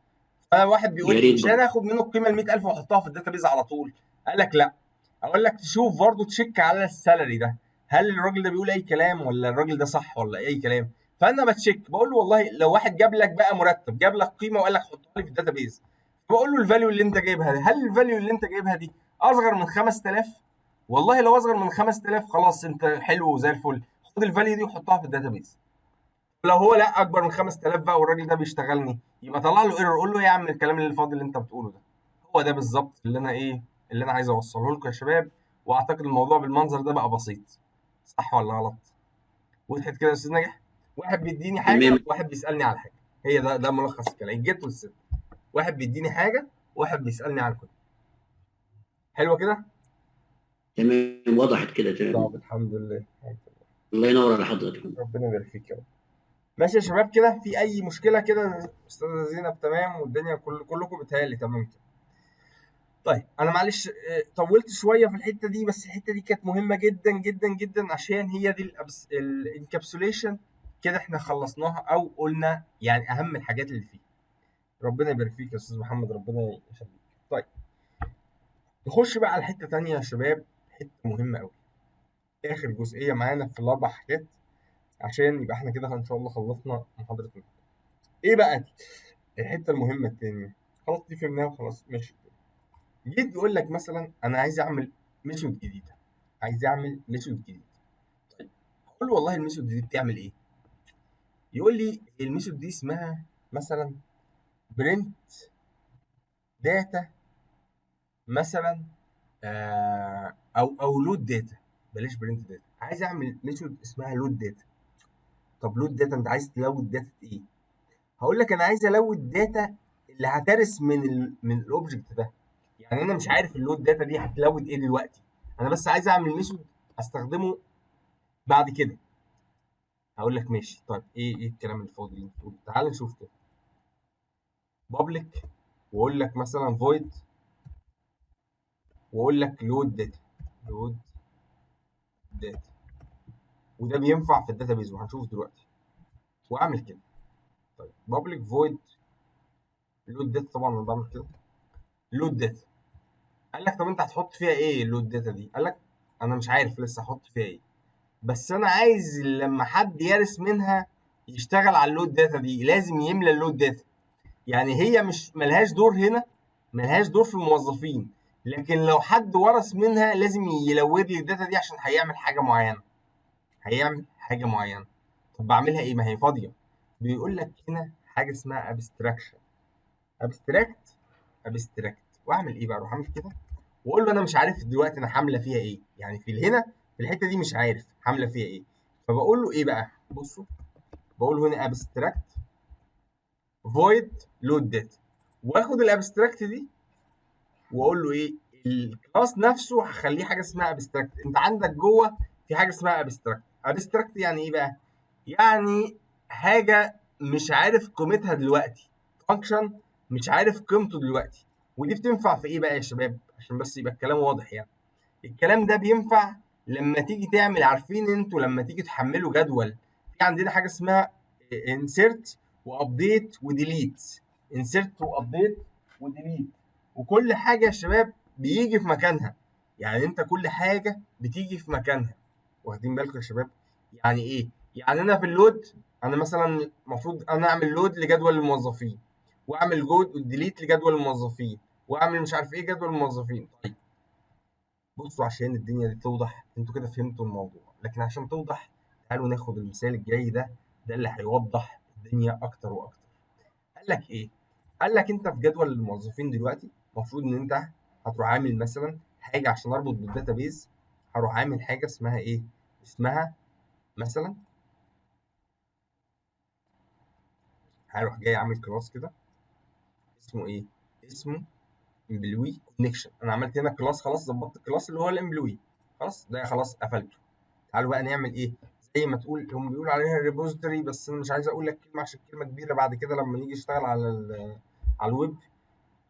فواحد بيقول يا لي ريت مش برضه. انا اخد منه القيمه ال 100000 واحطها في الداتابيز على طول؟ قال لك لا. اقول لك تشوف برضه تشيك على السالري ده، هل الراجل ده بيقول اي كلام ولا الراجل ده صح ولا اي كلام. فانا بتشيك بقول له والله لو واحد جاب لك بقى مرتب، جاب لك قيمه وقال لك حطها لي في الداتابيز، بقول له الفاليو اللي انت جايبها دي، هل الفاليو اللي انت جايبها دي اصغر من 5000؟ والله لو اصغر من 5000 خلاص انت حلو وزي الفل، خد الفاليو دي وحطها في الداتابيز. لو هو لا اكبر من 5000 بقى والراجل ده بيشتغلني، يبقى طلع له ايرور، قول له يا عم الكلام اللي الفاضي اللي انت بتقوله ده. هو ده بالظبط اللي انا اللي انا عايز اوصله لكم يا شباب. واعتقد الموضوع بالمنظر ده بقى بسيط، صح ولا غلط؟ وضحت كده يا استاذ ناجح؟ واحد بيديني حاجه تمام. وواحد بيسالني على حاجه، هي ده ملخص الكلام، الجيت والست. واحد بيديني حاجه وواحد بيسالني على كده. حلوه كده؟ تمام وضحت كده. طب تمام. الحمد لله. الله ينور على حضرتك. ربنا يبارك فيك يا رب. ماشي يا شباب كده، في اي مشكله كده؟ استاذه زينب تمام والدنيا كلكم بتهيألي تمام كده. طيب انا معلش طولت شويه في الحته دي، بس الحته دي كانت مهمه جدا جدا جدا عشان هي دي الانكابسوليشن. كده احنا خلصناها او قلنا يعني اهم الحاجات اللي فيه. ربنا يبارك فيك يا استاذ محمد، ربنا يخليك. طيب نخش بقى على حته تانية يا شباب، حته مهمه قوي، اخر جزئيه معانا في الاربع حاجات، عشان يبقى احنا كده ان شاء الله خلصنا محاضرتنا. ايه بقى دي الحته المهمه التانية؟ خلاص دي فهمناها وخلاص ماشي. جيت يقول لك مثلا انا عايز اعمل ميثود جديده، عايز اعمل ميثود جديد. طيب اقول له والله الميثود دي بتعمل ايه؟ يقول لي الميثود دي اسمها مثلا برنت داتا مثلا، او لود داتا. بلاش برنت داتا، عايز اعمل ميثود اسمها لود داتا. طب لود داتا انت عايز تلود داتا ايه؟ هقول لك انا عايز الود داتا اللي هترس من الاوبجكت ده. يعني انا مش عارف اللود داتا دي هتلود ايه دلوقتي، انا بس عايز اعمل ميثود استخدمه بعد كده. هقول لك ماشي. طيب ايه الكلام الفاضي اللي انت بتقوله؟ تعال نشوف كده. بابليك واقول لك مثلا فويد واقول لك لود داتا، لود داتا، وده بينفع في الداتابيز وهنشوف دلوقتي. واعمل كده. طيب بابليك فويد لود داتا، طبعا انا بعمل كده لود داتا. قال لك طب انت هتحط فيها ايه اللود داتا دي؟ قال لك انا مش عارف لسه هحط فيها ايه، بس انا عايز لما حد يرس منها يشتغل على اللود داتا دي لازم يملى اللود داتا. يعني هي مش ملهاش دور هنا، ملهاش دور في الموظفين، لكن لو حد ورث منها لازم يلود لي الداتا دي عشان هيعمل حاجه معينه، هيعمل حاجه معينه. طب بعملها ايه؟ ما هي فاضيه. بيقول لك هنا حاجه اسمها ابستراكشن. ابستراكت واعمل ايه بقى؟ اروح اعمل كده واقول له انا مش عارف دلوقتي انا حامله فيها ايه، يعني في هنا في الحته دي مش عارف حامله فيها ايه. فبقول له ايه بقى؟ بصوا بقول له هنا ابستراكت فويد لود داتا، واخد الابستراكت دي واقول له ايه؟ الكلاس نفسه هخليه حاجه اسمها ابستراكت. انت عندك جوه في حاجه اسمها ابستراكت. ابستراكت يعني ايه بقى؟ يعني حاجه مش عارف قيمتها دلوقتي، فانكشن مش عارف قيمته دلوقتي. ودي بتنفع في ايه بقى يا شباب عشان بس يبقى الكلام واضح؟ يعني الكلام ده بينفع لما تيجي تعمل، عارفين انتوا لما تيجي تحملوا جدول، في عندنا حاجه اسمها انسيرت وابديت وديليت، انسيرت وابديت وديليت، وكل حاجه يا شباب بيجي في مكانها. يعني انت كل حاجه بتيجي في مكانها، واخدين بالكم يا شباب؟ يعني ايه؟ يعني انا في اللود انا مثلا المفروض انا اعمل لود لجدول الموظفين، واعمل جود ديليت لجدول الموظفين، واعمل مش عارف ايه جدول الموظفين. طيب بصوا عشان الدنيا دي توضح، انتوا كده فهمتوا الموضوع، لكن عشان توضح تعالوا ناخد المثال الجاي ده اللي هيوضح الدنيا اكتر واكتر. قال لك ايه؟ قال لك انت في جدول الموظفين دلوقتي المفروض ان انت هتروح عامل مثلا حاجه عشان اربط بالداتابيز، هروح عامل حاجه اسمها ايه؟ اسمها مثلا هروح جاي عامل كلاس كده اسمه ايه؟ اسمه امبلوي كونكشن. انا عملت هنا كلاس خلاص، ظبطت الكلاس اللي هو الامبلوي خلاص، ده خلاص قفلته. تعالوا بقى نعمل ايه؟ زي ما تقول هم بيقولوا عليها ريبوزيتوري، بس انا مش عايز اقول لك كلمه عشان كلمه كبيره بعد كده لما نيجي نشتغل على الويب.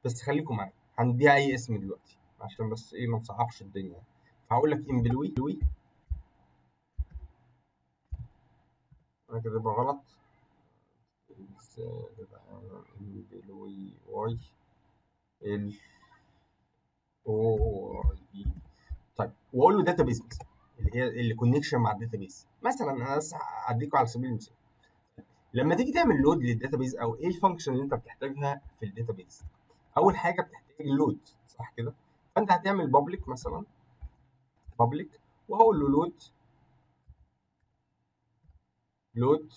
بس خليكم معايا، هنديها اي اسم دلوقتي عشان بس ايه ما نصعبش الدنيا. فهقول لك امبلوي، انا كده يبقى غلط. امبلوي واي ال او اي. طيب واقول له داتابيز مثلا، اللي هي اللي كونكشن مع الداتابيز مثلا. انا بس هديكم على سبيل المثال، لما تيجي تعمل لود للداتابيز او ايه الفانكشن اللي انت بتحتاجها في الداتابيز، اول حاجه بتحتاج اللود، صح كده؟ فانت هتعمل بابليك مثلا، بابليك، وهقول له لود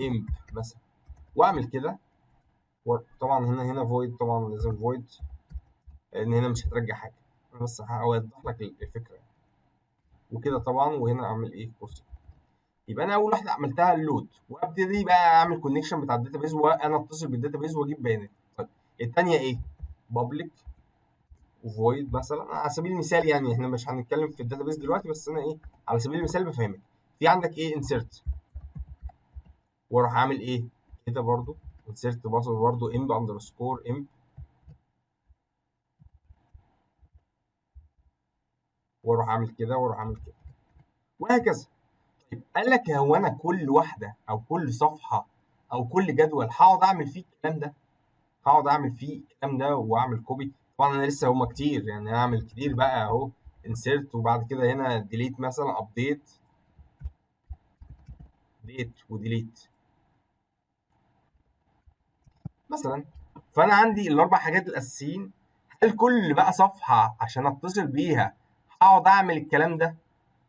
امب مثلا، واعمل كده. طبعا هنا فويد، طبعا لازم فويد لان هنا مش هترجع حاجه، انا بس هوضح لك الفكره يعني. وكده طبعا، وهنا اعمل ايه؟ كورس. يبقى انا اول واحده عملتها اللود، وابتدي بقى اعمل كونكشن بتاع الداتابيز، وانا اتصل بالداتابيز واجيب بيانات. طيب الثانيه ايه؟ بابليك وفويد مثلا، على سبيل المثال يعني، احنا مش هنتكلم في الداتابيز دلوقتي، بس انا ايه على سبيل المثال بفهمك. في عندك ايه؟ انسيرت، واروح اعمل ايه كده برضو انسيرت برضو امب اندرسكور امب، واروح اعمل كده واروح اعمل كده، وهكذا. طيب قال لك هو انا كل واحده او كل صفحه او كل جدول هقعد اعمل فيه الكلام ده؟ هقعد اعمل فيه الكلام ده واعمل كوبي؟ طبعا انا لسه هما كتير يعني، هعمل كتير بقى اهو. انسيرت وبعد كده هنا ديليت مثلا، ابديت ديت وديليت مثلا. فانا عندي الاربع حاجات الاساسيين. هل كل بقى صفحه عشان اتصل بيها هقعد اعمل الكلام ده،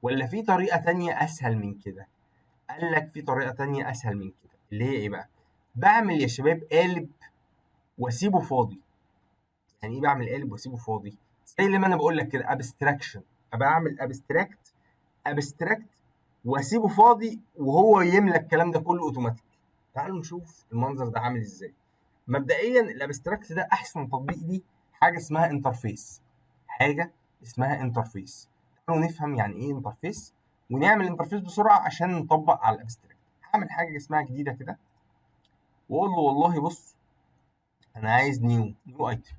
ولا في طريقه تانية اسهل من كده؟ قال لك في طريقه تانية اسهل من كده، اللي هي ايه بقى؟ بعمل يا شباب قالب واسيبه فاضي. يعني ايه بعمل قالب واسيبه فاضي؟ زي اللي ما انا بقول لك كده، ابستراكشن. ابقى اعمل ابستراكت واسيبه فاضي وهو يملى الكلام ده كله اوتوماتيك. تعالوا نشوف المنظر ده عامل ازاي. مبدئيا الابستراكت ده احسن تطبيق ليه حاجه اسمها انترفيس. حاجه اسمها انترفيس. تعالوا نفهم يعني ايه انترفيس، ونعمل انترفيس بسرعه عشان نطبق على الابستراكت. هعمل حاجه اسمها جديده كده، واقول له والله بص انا عايز نيو ايتم،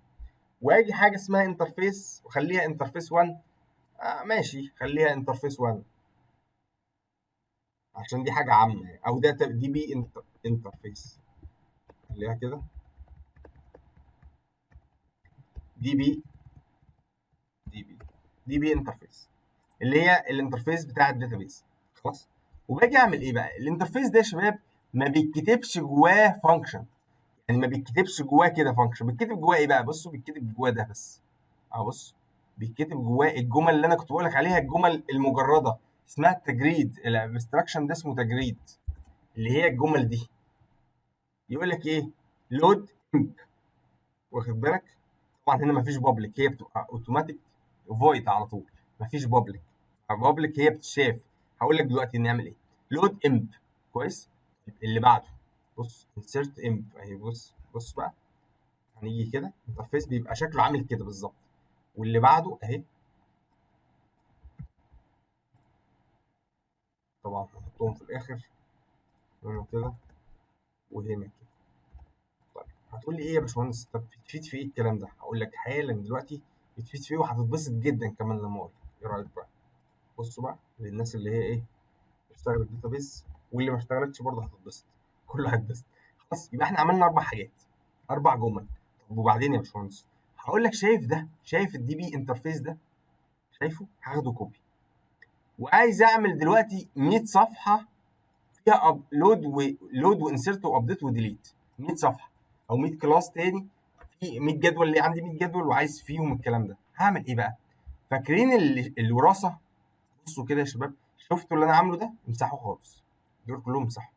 واجي حاجه اسمها انترفيس وخليها انترفيس 1. ماشي، خليها انترفيس 1 عشان دي حاجه عامه يعني. او دي بي انترفيس، خليها كده دي بي دي بي انترفيس، اللي هي الانترفيس بتاع الداتابيز. خلاص. وباجي اعمل ايه بقى؟ الانترفيس ده يا شباب ما بيتكتبش جواه فانكشن، يعني ما بيتكتبش جواه كده فانكشن. بيتكتب جواه ايه بقى؟ بصوا بيتكتب جواه ده بس. بص، بيتكتب جواه الجمل اللي انا كنت بقول لك عليها، الجمل المجرده اسمها التجريد. الابستراكشن ده اسمه تجريد، اللي هي الجمل دي. يقول لك ايه؟ لود امب، واخد بالك؟ طبعا هنا مفيش بابليك، هي بتبقى اوتوماتيك فويد على طول، مفيش بابليك. بابليك هي بتتشاف. هقول لك دلوقتي نعمل ايه. لود امب، كويس. اللي بعده بص انسيرت امب اهي. بص بقى، هنيجي كده انترفيس بيبقى شكله عامل كده بالظبط. واللي بعده اهي، طبعا هنحطهم في الاخر هنا كده وهنا كده. طيب هتقول لي ايه يا باشمهندس؟ طب بتفيد في ايه الكلام ده؟ هقول لك حالا دلوقتي بتفيد في ايه، وهتتبسط جدا كمان لما اقول لك. ايه رايك بقى؟ بصوا بقى للناس اللي هي ايه اشتغلت داتابيز، واللي ما اشتغلتش برضه هتتبسط، كله هيتبسط. خلاص، يبقى احنا عملنا اربع حاجات، اربع جمل. طب وبعدين يا باشمهندس؟ هقول لك شايف ده؟ شايف الدي بي انترفيس ده؟ شايفه؟ هاخده كوبي، وعايز اعمل دلوقتي 100 صفحه فيها لود وانسيرت وابديت وديليت. 100 صفحه او 100 كلاس تاني، في 100 جدول، اللي عندي 100 جدول وعايز فيهم الكلام ده. هعمل ايه بقى؟ فاكرين الوراثه؟ بصوا كده يا شباب، شفتوا اللي انا عامله ده؟ امسحوا خالص، دول كلهم امسحوا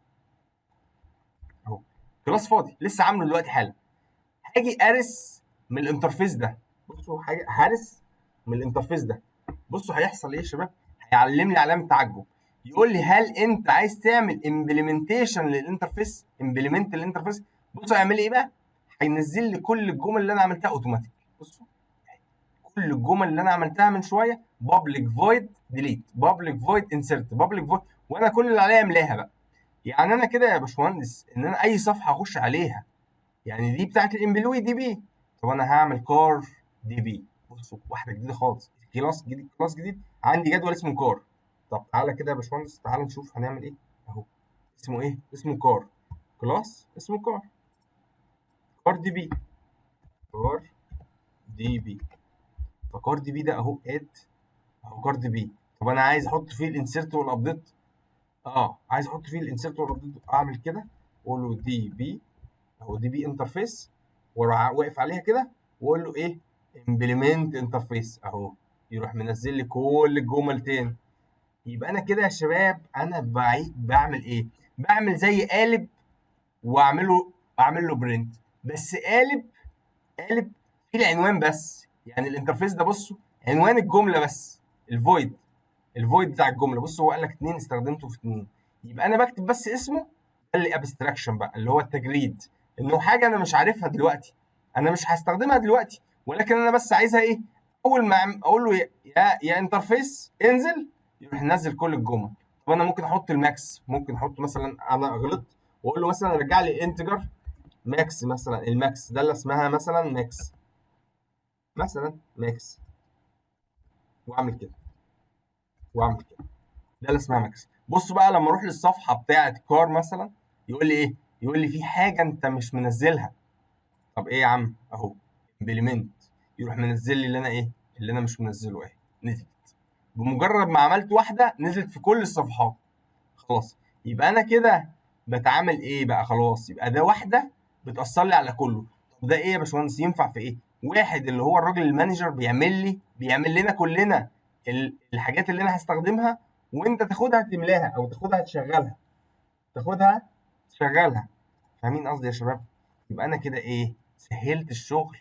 اهو. كلاس فاضي لسه عامله دلوقتي حالا. هاجي ارس من الانترفيس ده. بصوا هرس من الانترفيس ده. بصوا هيحصل ايه يا شباب؟ هيعلم لي علامه تعجب. يقول لي هل انت عايز تعمل امبلمنتيشن للانترفيس؟ امبلمنت الانترفيس. بصوا هيعمل ايه بقى؟ هينزل لي كل الجمل اللي انا عملتها اوتوماتيك. بصوا كل الجمل اللي انا عملتها من شويه public void delete public void insert public void، وانا كل اللي عليا املاها بقى. يعني انا كده يا باشمهندس ان انا اي صفحه اخش عليها، يعني دي بتاعت الامبلوي دي بي، طب انا هعمل كار دي بي. بصوا واحده جديده خالص، كلاس جديد عندي جدول اسمه كار. طب تعالى كده يا باشمهندس، تعالى نشوف هنعمل ايه. اهو اسمه ايه؟ اسمه كار، كلاس اسمه كار دي بي، كار دي بي. فكار دي بي ده اهو اد، اهو كار دي بي. طب انا عايز احط فيه الانسيرت والابديت، عايز احط فيه الانسيرت والابديت، اعمل كده واقول له دي بي، اهو دي بي انترفيس، واروح واقف عليها كده واقول له ايه؟ امبلمنت انترفيس اهو، يروح منزل لي كل الجمل تاني. يبقى انا كده يا شباب انا بعمل ايه؟ بعمل زي قالب اعمل له برنت، بس قالب فيه العنوان بس. يعني الانترفيس ده بصوا عنوان الجمله بس، الفويد بتاع الجمله. بصوا هو قال لك 2 استخدمته في 2، يبقى انا بكتب بس اسمه. ده اللي ابستراكشن بقى، اللي هو التجريد، انه حاجه انا مش عارفها دلوقتي، انا مش هستخدمها دلوقتي، ولكن انا بس عايزها ايه؟ اول ما اقول له يا انترفيس انزل، يروح ينزل كل الجمل. طب انا ممكن احط الماكس، ممكن احط مثلا، انا غلطت واقول له مثلا رجع لي انتجر ماكس، مثلا الماكس ده اللي اسمها مثلا ماكس، واعمل كده ده اللي اسمها ماكس. بصوا بقى لما اروح للصفحه بتاعه كار مثلا، يقول لي ايه؟ يقول لي في حاجه انت مش منزلها. طب ايه يا عم؟ اهو امبلمنت، يروح منزل لي اللي انا ايه؟ اللي انا مش منزله اهي، نزلت. بمجرد ما عملت واحده نزلت في كل الصفحات. خلاص يبقى انا كده بتعامل ايه بقى؟ خلاص يبقى ده واحده بتاثر لي على كله. طب ده ايه يا باشمهندس؟ ينفع في ايه؟ واحد اللي هو الراجل المانجر بيعمل لنا كلنا الحاجات اللي انا هستخدمها، وانت تاخدها تملاها او تاخدها تشغلها. فاهمين قصدي يا شباب؟ يبقى انا كده ايه؟ سهلت الشغل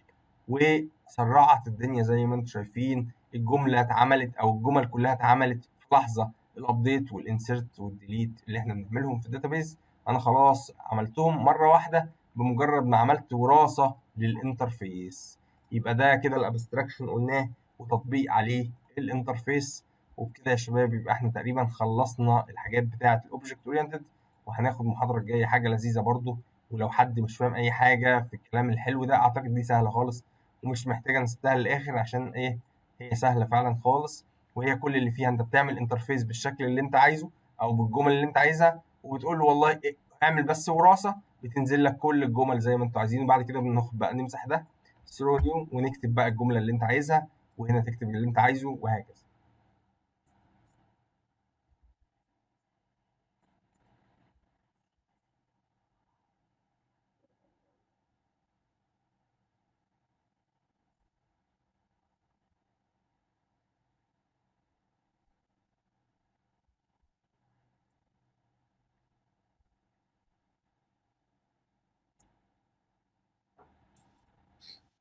وسرعت الدنيا. زي ما انتم شايفين الجمله اتعملت، او الجمل كلها اتعملت في لحظه. الابديت والانسيرت والديليت اللي احنا بنعملهم في الداتابيز انا خلاص عملتهم مره واحده بمجرد ما عملت وراثه للانترفيس. يبقى ده كده الابستراكشن قلناه، وتطبيق عليه الانترفيس. وبكده يا شباب يبقى احنا تقريبا خلصنا الحاجات بتاعه الاوبجكت اورينتد. وهناخد المحاضره الجايه حاجه لذيذه برضو، ولو حد مش فاهم اي حاجه في الكلام الحلو ده اعتقد دي سهله خالص، ومش محتاجه نسيبها للاخر عشان ايه؟ هي سهله فعلا خالص. وهي كل اللي فيها انت بتعمل انترفيس بالشكل اللي انت عايزه او بالجمل اللي انت عايزها، وبتقول له والله إيه؟ اعمل بس وراثه، بتنزل لك كل الجمل زي ما انتوا عايزين. وبعد كده بناخد بقى نمسح ده ثرو نيو ونكتب بقى الجمله اللي انت عايزها، وهنا تكتب اللي انت عايزه، وهكذا.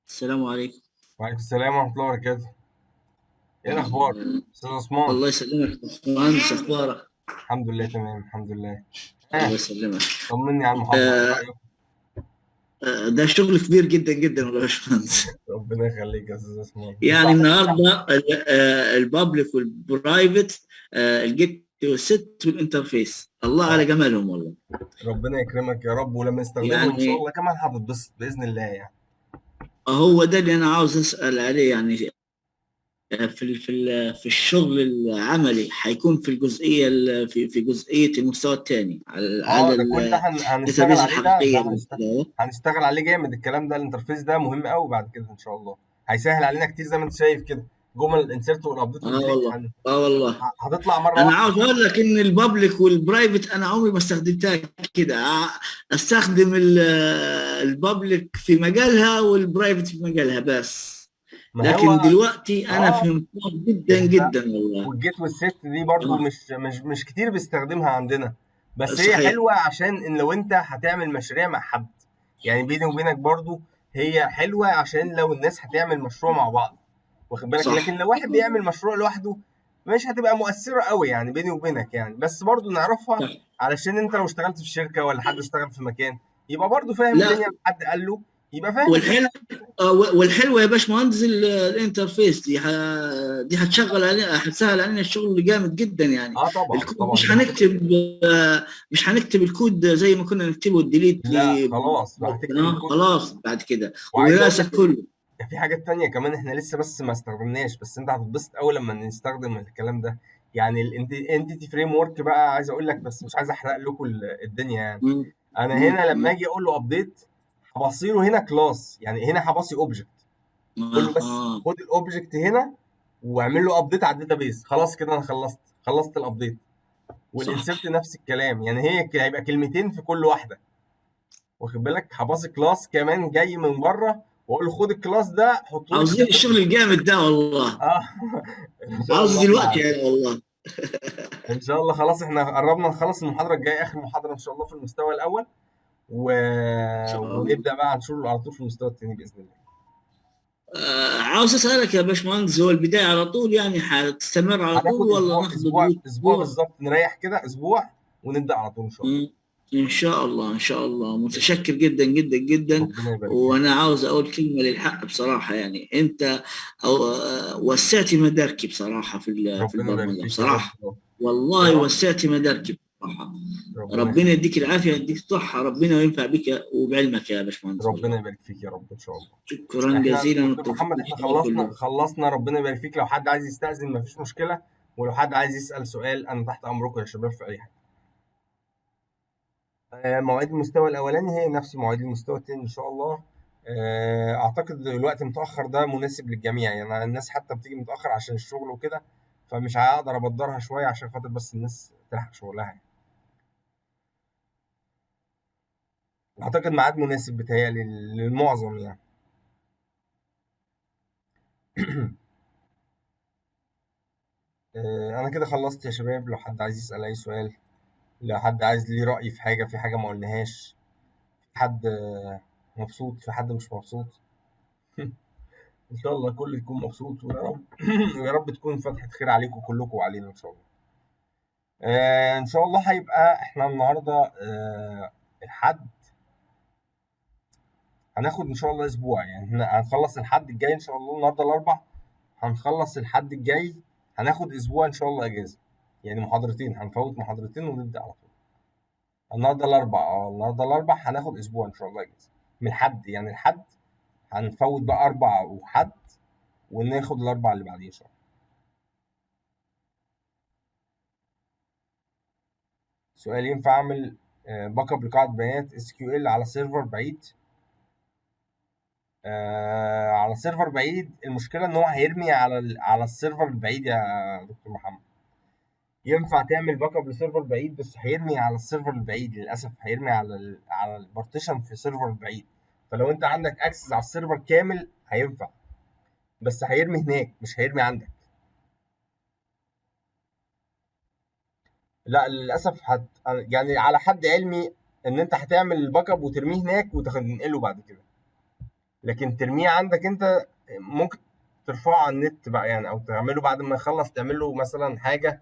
السلام عليكم. وعليكم السلام ورحمه الله وبركاته. ايه الاخبار استاذ عثمان؟ الله يسلمك مهندس، اخبارك؟ الحمد لله تمام، الحمد لله. الله يسلمك. طمني على المحاضره، ايه رايك؟ ده شغل كبير جدا جدا والله يا باشمهندس. ربنا يخليك يا استاذ عثمان. يعني النهارده البابليك والبرايفت، الجيت والست والانترفيس، الله على جمالهم والله. ربنا يكرمك يا رب، ولما نستخدمهم ان شاء يعني الله كمان هتتبسط باذن الله يعني. هو ده اللي انا عاوز اسال عليه. يعني في الشغل العملي هيكون في الجزئيه في جزئيه المستوى الثاني على ده كل ده هنشتغل الداتابيز عليه، الحقيقيه. هنشتغل عليه جامد. الكلام ده الانترفيس ده مهم قوي بعد كده ان شاء الله، هيسهل علينا كتير زي ما انت شايف كده. جمل الانسيرت والابديت والله والله هتطلع مره انا واحده. عاوز اقول لك ان البابليك والبرايفت انا عمري ما استخدمتها كده. استخدم البابليك في مجالها والبرايفت في مجالها بس. ما هو لكن دلوقتي انا فهمتها جدا جدا والله. والجيت والست دي برضو مش كتير بيستخدمها عندنا، بس هي صحيح. حلوه عشان ان لو انت هتعمل مشاريع مع حد، يعني بيني وبينك برضو هي حلوه عشان لو الناس هتعمل مشروع مع بعض، واخد بالك. صح. لكن لو واحد بيعمل مشروع لوحده مش هتبقى مؤثره قوي يعني بيني وبينك يعني، بس برضو نعرفها صح. علشان انت لو اشتغلت في شركه ولا حد اشتغل في مكان يبقى برضو فاهم لا الدنيا، حد قال له يبقى فاهم الدنيا. والحلو والحلوه يا باشمهندس الانترفيس دي دي هتشغل علينا، هتسهل علينا الشغل جامد جدا يعني. اه طبعا الكود طبعا مش دي حاجه. هنكتب مش هنكتب الكود زي ما كنا نكتبه الديليت لا خلاص بقى هتكتب الكود. خلاص بعد كده وعايز اقول ويراسة لك كله. في حاجات تانية كمان احنا لسه بس ما استخدمناش، بس انت هتتبسط قوي لما نستخدم الكلام ده. يعني الانتيتي فريم ورك بقى عايز اقول لك، بس مش عايز احرق لكم الدنيا يعني. مم. انا مم. هنا لما اجي اقول له ابديت هبصي له هنا كلاس، يعني هنا هبصي اوبجكت، قول له بس خد الاوبجكت هنا واعمل له ابديت على الداتابيس، خلاص كده انا خلصت الابديت. والانسرت نفس الكلام، يعني هيبقى كلمتين في كل واحده، واخد بالك. هباصي كلاس كمان جاي من بره واقول له خد الكلاس ده حطه لي في عاوزين الشغل الداتابيس. الجامد ده والله، اه ان شاء عاوز الله دلوقتي يعني والله. ان شاء الله خلاص احنا قربنا نخلص المحاضره الجايه، اخر محاضره ان شاء الله في المستوى الاول و... ان شاء الله. ونبدا بقى نشوف على طول في المستوى الثاني باذن الله. عاوز اسالك يا باشمهندس، هو البدايه على طول يعني هتستمر على طول هناخد ولا اسبوع ناخد اسبوع بريك اسبوع اسبوع؟ بالظبط، نريح كده اسبوع ونبدا على طول ان شاء الله. ان شاء الله ان شاء الله. متشكر جدا جدا جدا. ربنا يبارك فيك. وانا عاوز اقول كلمه للحق بصراحه، يعني انت وسعت مداركي بصراحه في في ربنا يبارك البرمجه فيك يا رب. بصراحه، يا والله رب وسعت مداركي بصراحه. ربنا ربنا يديك العافيه، يديك الصحه، ربنا ينفع بك وبعلمك يا باشمهندس ربنا والله. يبارك فيك يا رب ان شاء الله. شكرا احنا جزيلا دكتور والتوفيق محمد ان احنا شاء الله خلصنا كله. خلصنا ربنا يبارك فيك. لو حد عايز يستأذن مفيش مشكله، ولو حد عايز يسأل سؤال انا تحت امركم يا شباب في اي حاجه. مواعيد المستوى الاولاني هي نفس مواعيد المستوى الثاني ان شاء الله. اعتقد الوقت متاخر ده مناسب للجميع، يعني الناس حتى بتيجي متاخر عشان الشغل وكده، فمش هقدر ابدرها شويه عشان خاطر بس الناس تلحق شغلها يعني. اعتقد ميعاد مناسب بتهيألي للمعظم يعني. انا كده خلصت يا شباب. لو حد عايز يسأل اي سؤال، لو حد عايز ليه رأي في حاجة، في حاجة ما قلناهاش، في حد مبسوط، في حد مش مبسوط. ان شاء الله الكل يكون مبسوط ويا رب ويا رب تكون فتحة خير عليكم كلكم وعلينا ان شاء الله. ان شاء الله هيبقى احنا النهارده الحد، هناخد ان شاء الله اسبوع، يعني هنخلص الحد الجاي ان شاء الله. النهارده الاربع، هنخلص الحد الجاي، هناخد اسبوع ان شاء الله اجازه، يعني محاضرتين، هنفوت محاضرتين ونبدا على طول. النهارده الاربع هناخد اسبوع ان شاء الله اجازه من الحد، يعني الحد هنفوت بقى اربع وحد وناخد الاربع اللي بعديه ان شاء الله. سؤال: ينفع اعمل باك اب لقاعده بيانات اس كيو ال على سيرفر بعيد؟ على سيرفر بعيد المشكله ان هو هيرمي على السيرفر البعيد يا دكتور محمد. ينفع تعمل باك اب لسيرفر بعيد بس هيرمي على السيرفر البعيد، للاسف هيرمي على البارتيشن في سيرفر بعيد. فلو انت عندك اكسس على السيرفر كامل هينفع، بس هيرمي هناك مش هيرمي عندك. لا للاسف يعني على حد علمي ان انت هتعمل الباك اب وترميه هناك وتنقله بعد كده، لكن ترميه عندك انت ممكن ترفعه على النت بقى يعني، او تعمله بعد ما يخلص تعمل له مثلا حاجه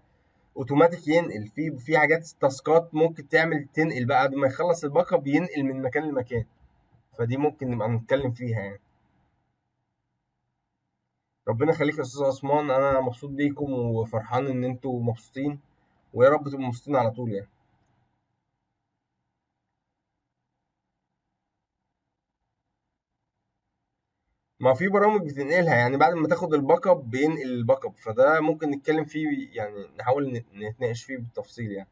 اوتوماتيك ينقل في حاجات تاسكات ممكن تنقل بقى بعد ما يخلص الباك اب، ينقل من مكان لمكان، فدي ممكن نبقى نتكلم فيها يعني. ربنا يخليك يا استاذ عثمان، انا مبسوط بيكم وفرحان ان انتوا مبسوطين، ويا رب تبقوا مبسوطين على طول يعني. ما في برامج بتنقلها يعني بعد ما تاخد الباك اب بينقل الباك اب، فده ممكن نتكلم فيه يعني، نحاول نتناقش فيه بالتفصيل يعني.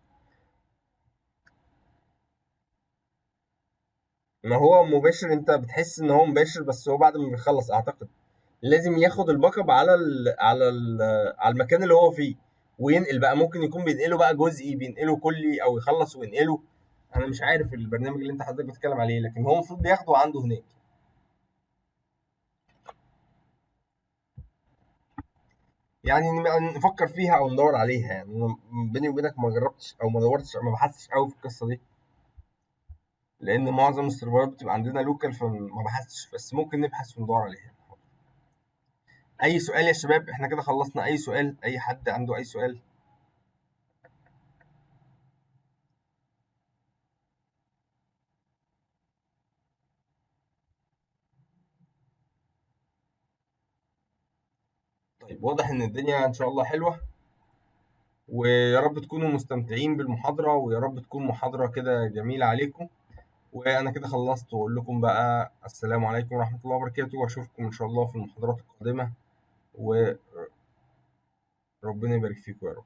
ما هو مباشر، انت بتحس ان هو مباشر بس هو بعد ما بيخلص اعتقد لازم ياخد الباك اب على المكان اللي هو فيه وينقل بقى. ممكن يكون بينقله بقى جزئي، بينقله كلي، او يخلص وينقله. انا مش عارف البرنامج اللي انت حضرتك بتتكلم عليه، لكن هو المفروض بياخده عنده هناك. يعني نفكر فيها او ندور عليها يعني. أنا بيني وبينك ما جربتش او ما دورتش او ما بحثتش قوي في القصه دي، لان معظم السيرفرات بتبقى عندنا لوكال، فما بحثتش، بس ممكن نبحث وندور عليها. اي سؤال يا شباب؟ احنا كده خلصنا. اي سؤال؟ اي حد عنده اي سؤال؟ طيب واضح ان الدنيا ان شاء الله حلوة، ويا رب تكونوا مستمتعين بالمحاضرة، ويا رب تكون محاضرة كده جميلة عليكم. وانا كده خلصت، واقول لكم بقى السلام عليكم ورحمة الله وبركاته، واشوفكم ان شاء الله في المحاضرات القادمة، وربنا يبارك فيكم يا رب.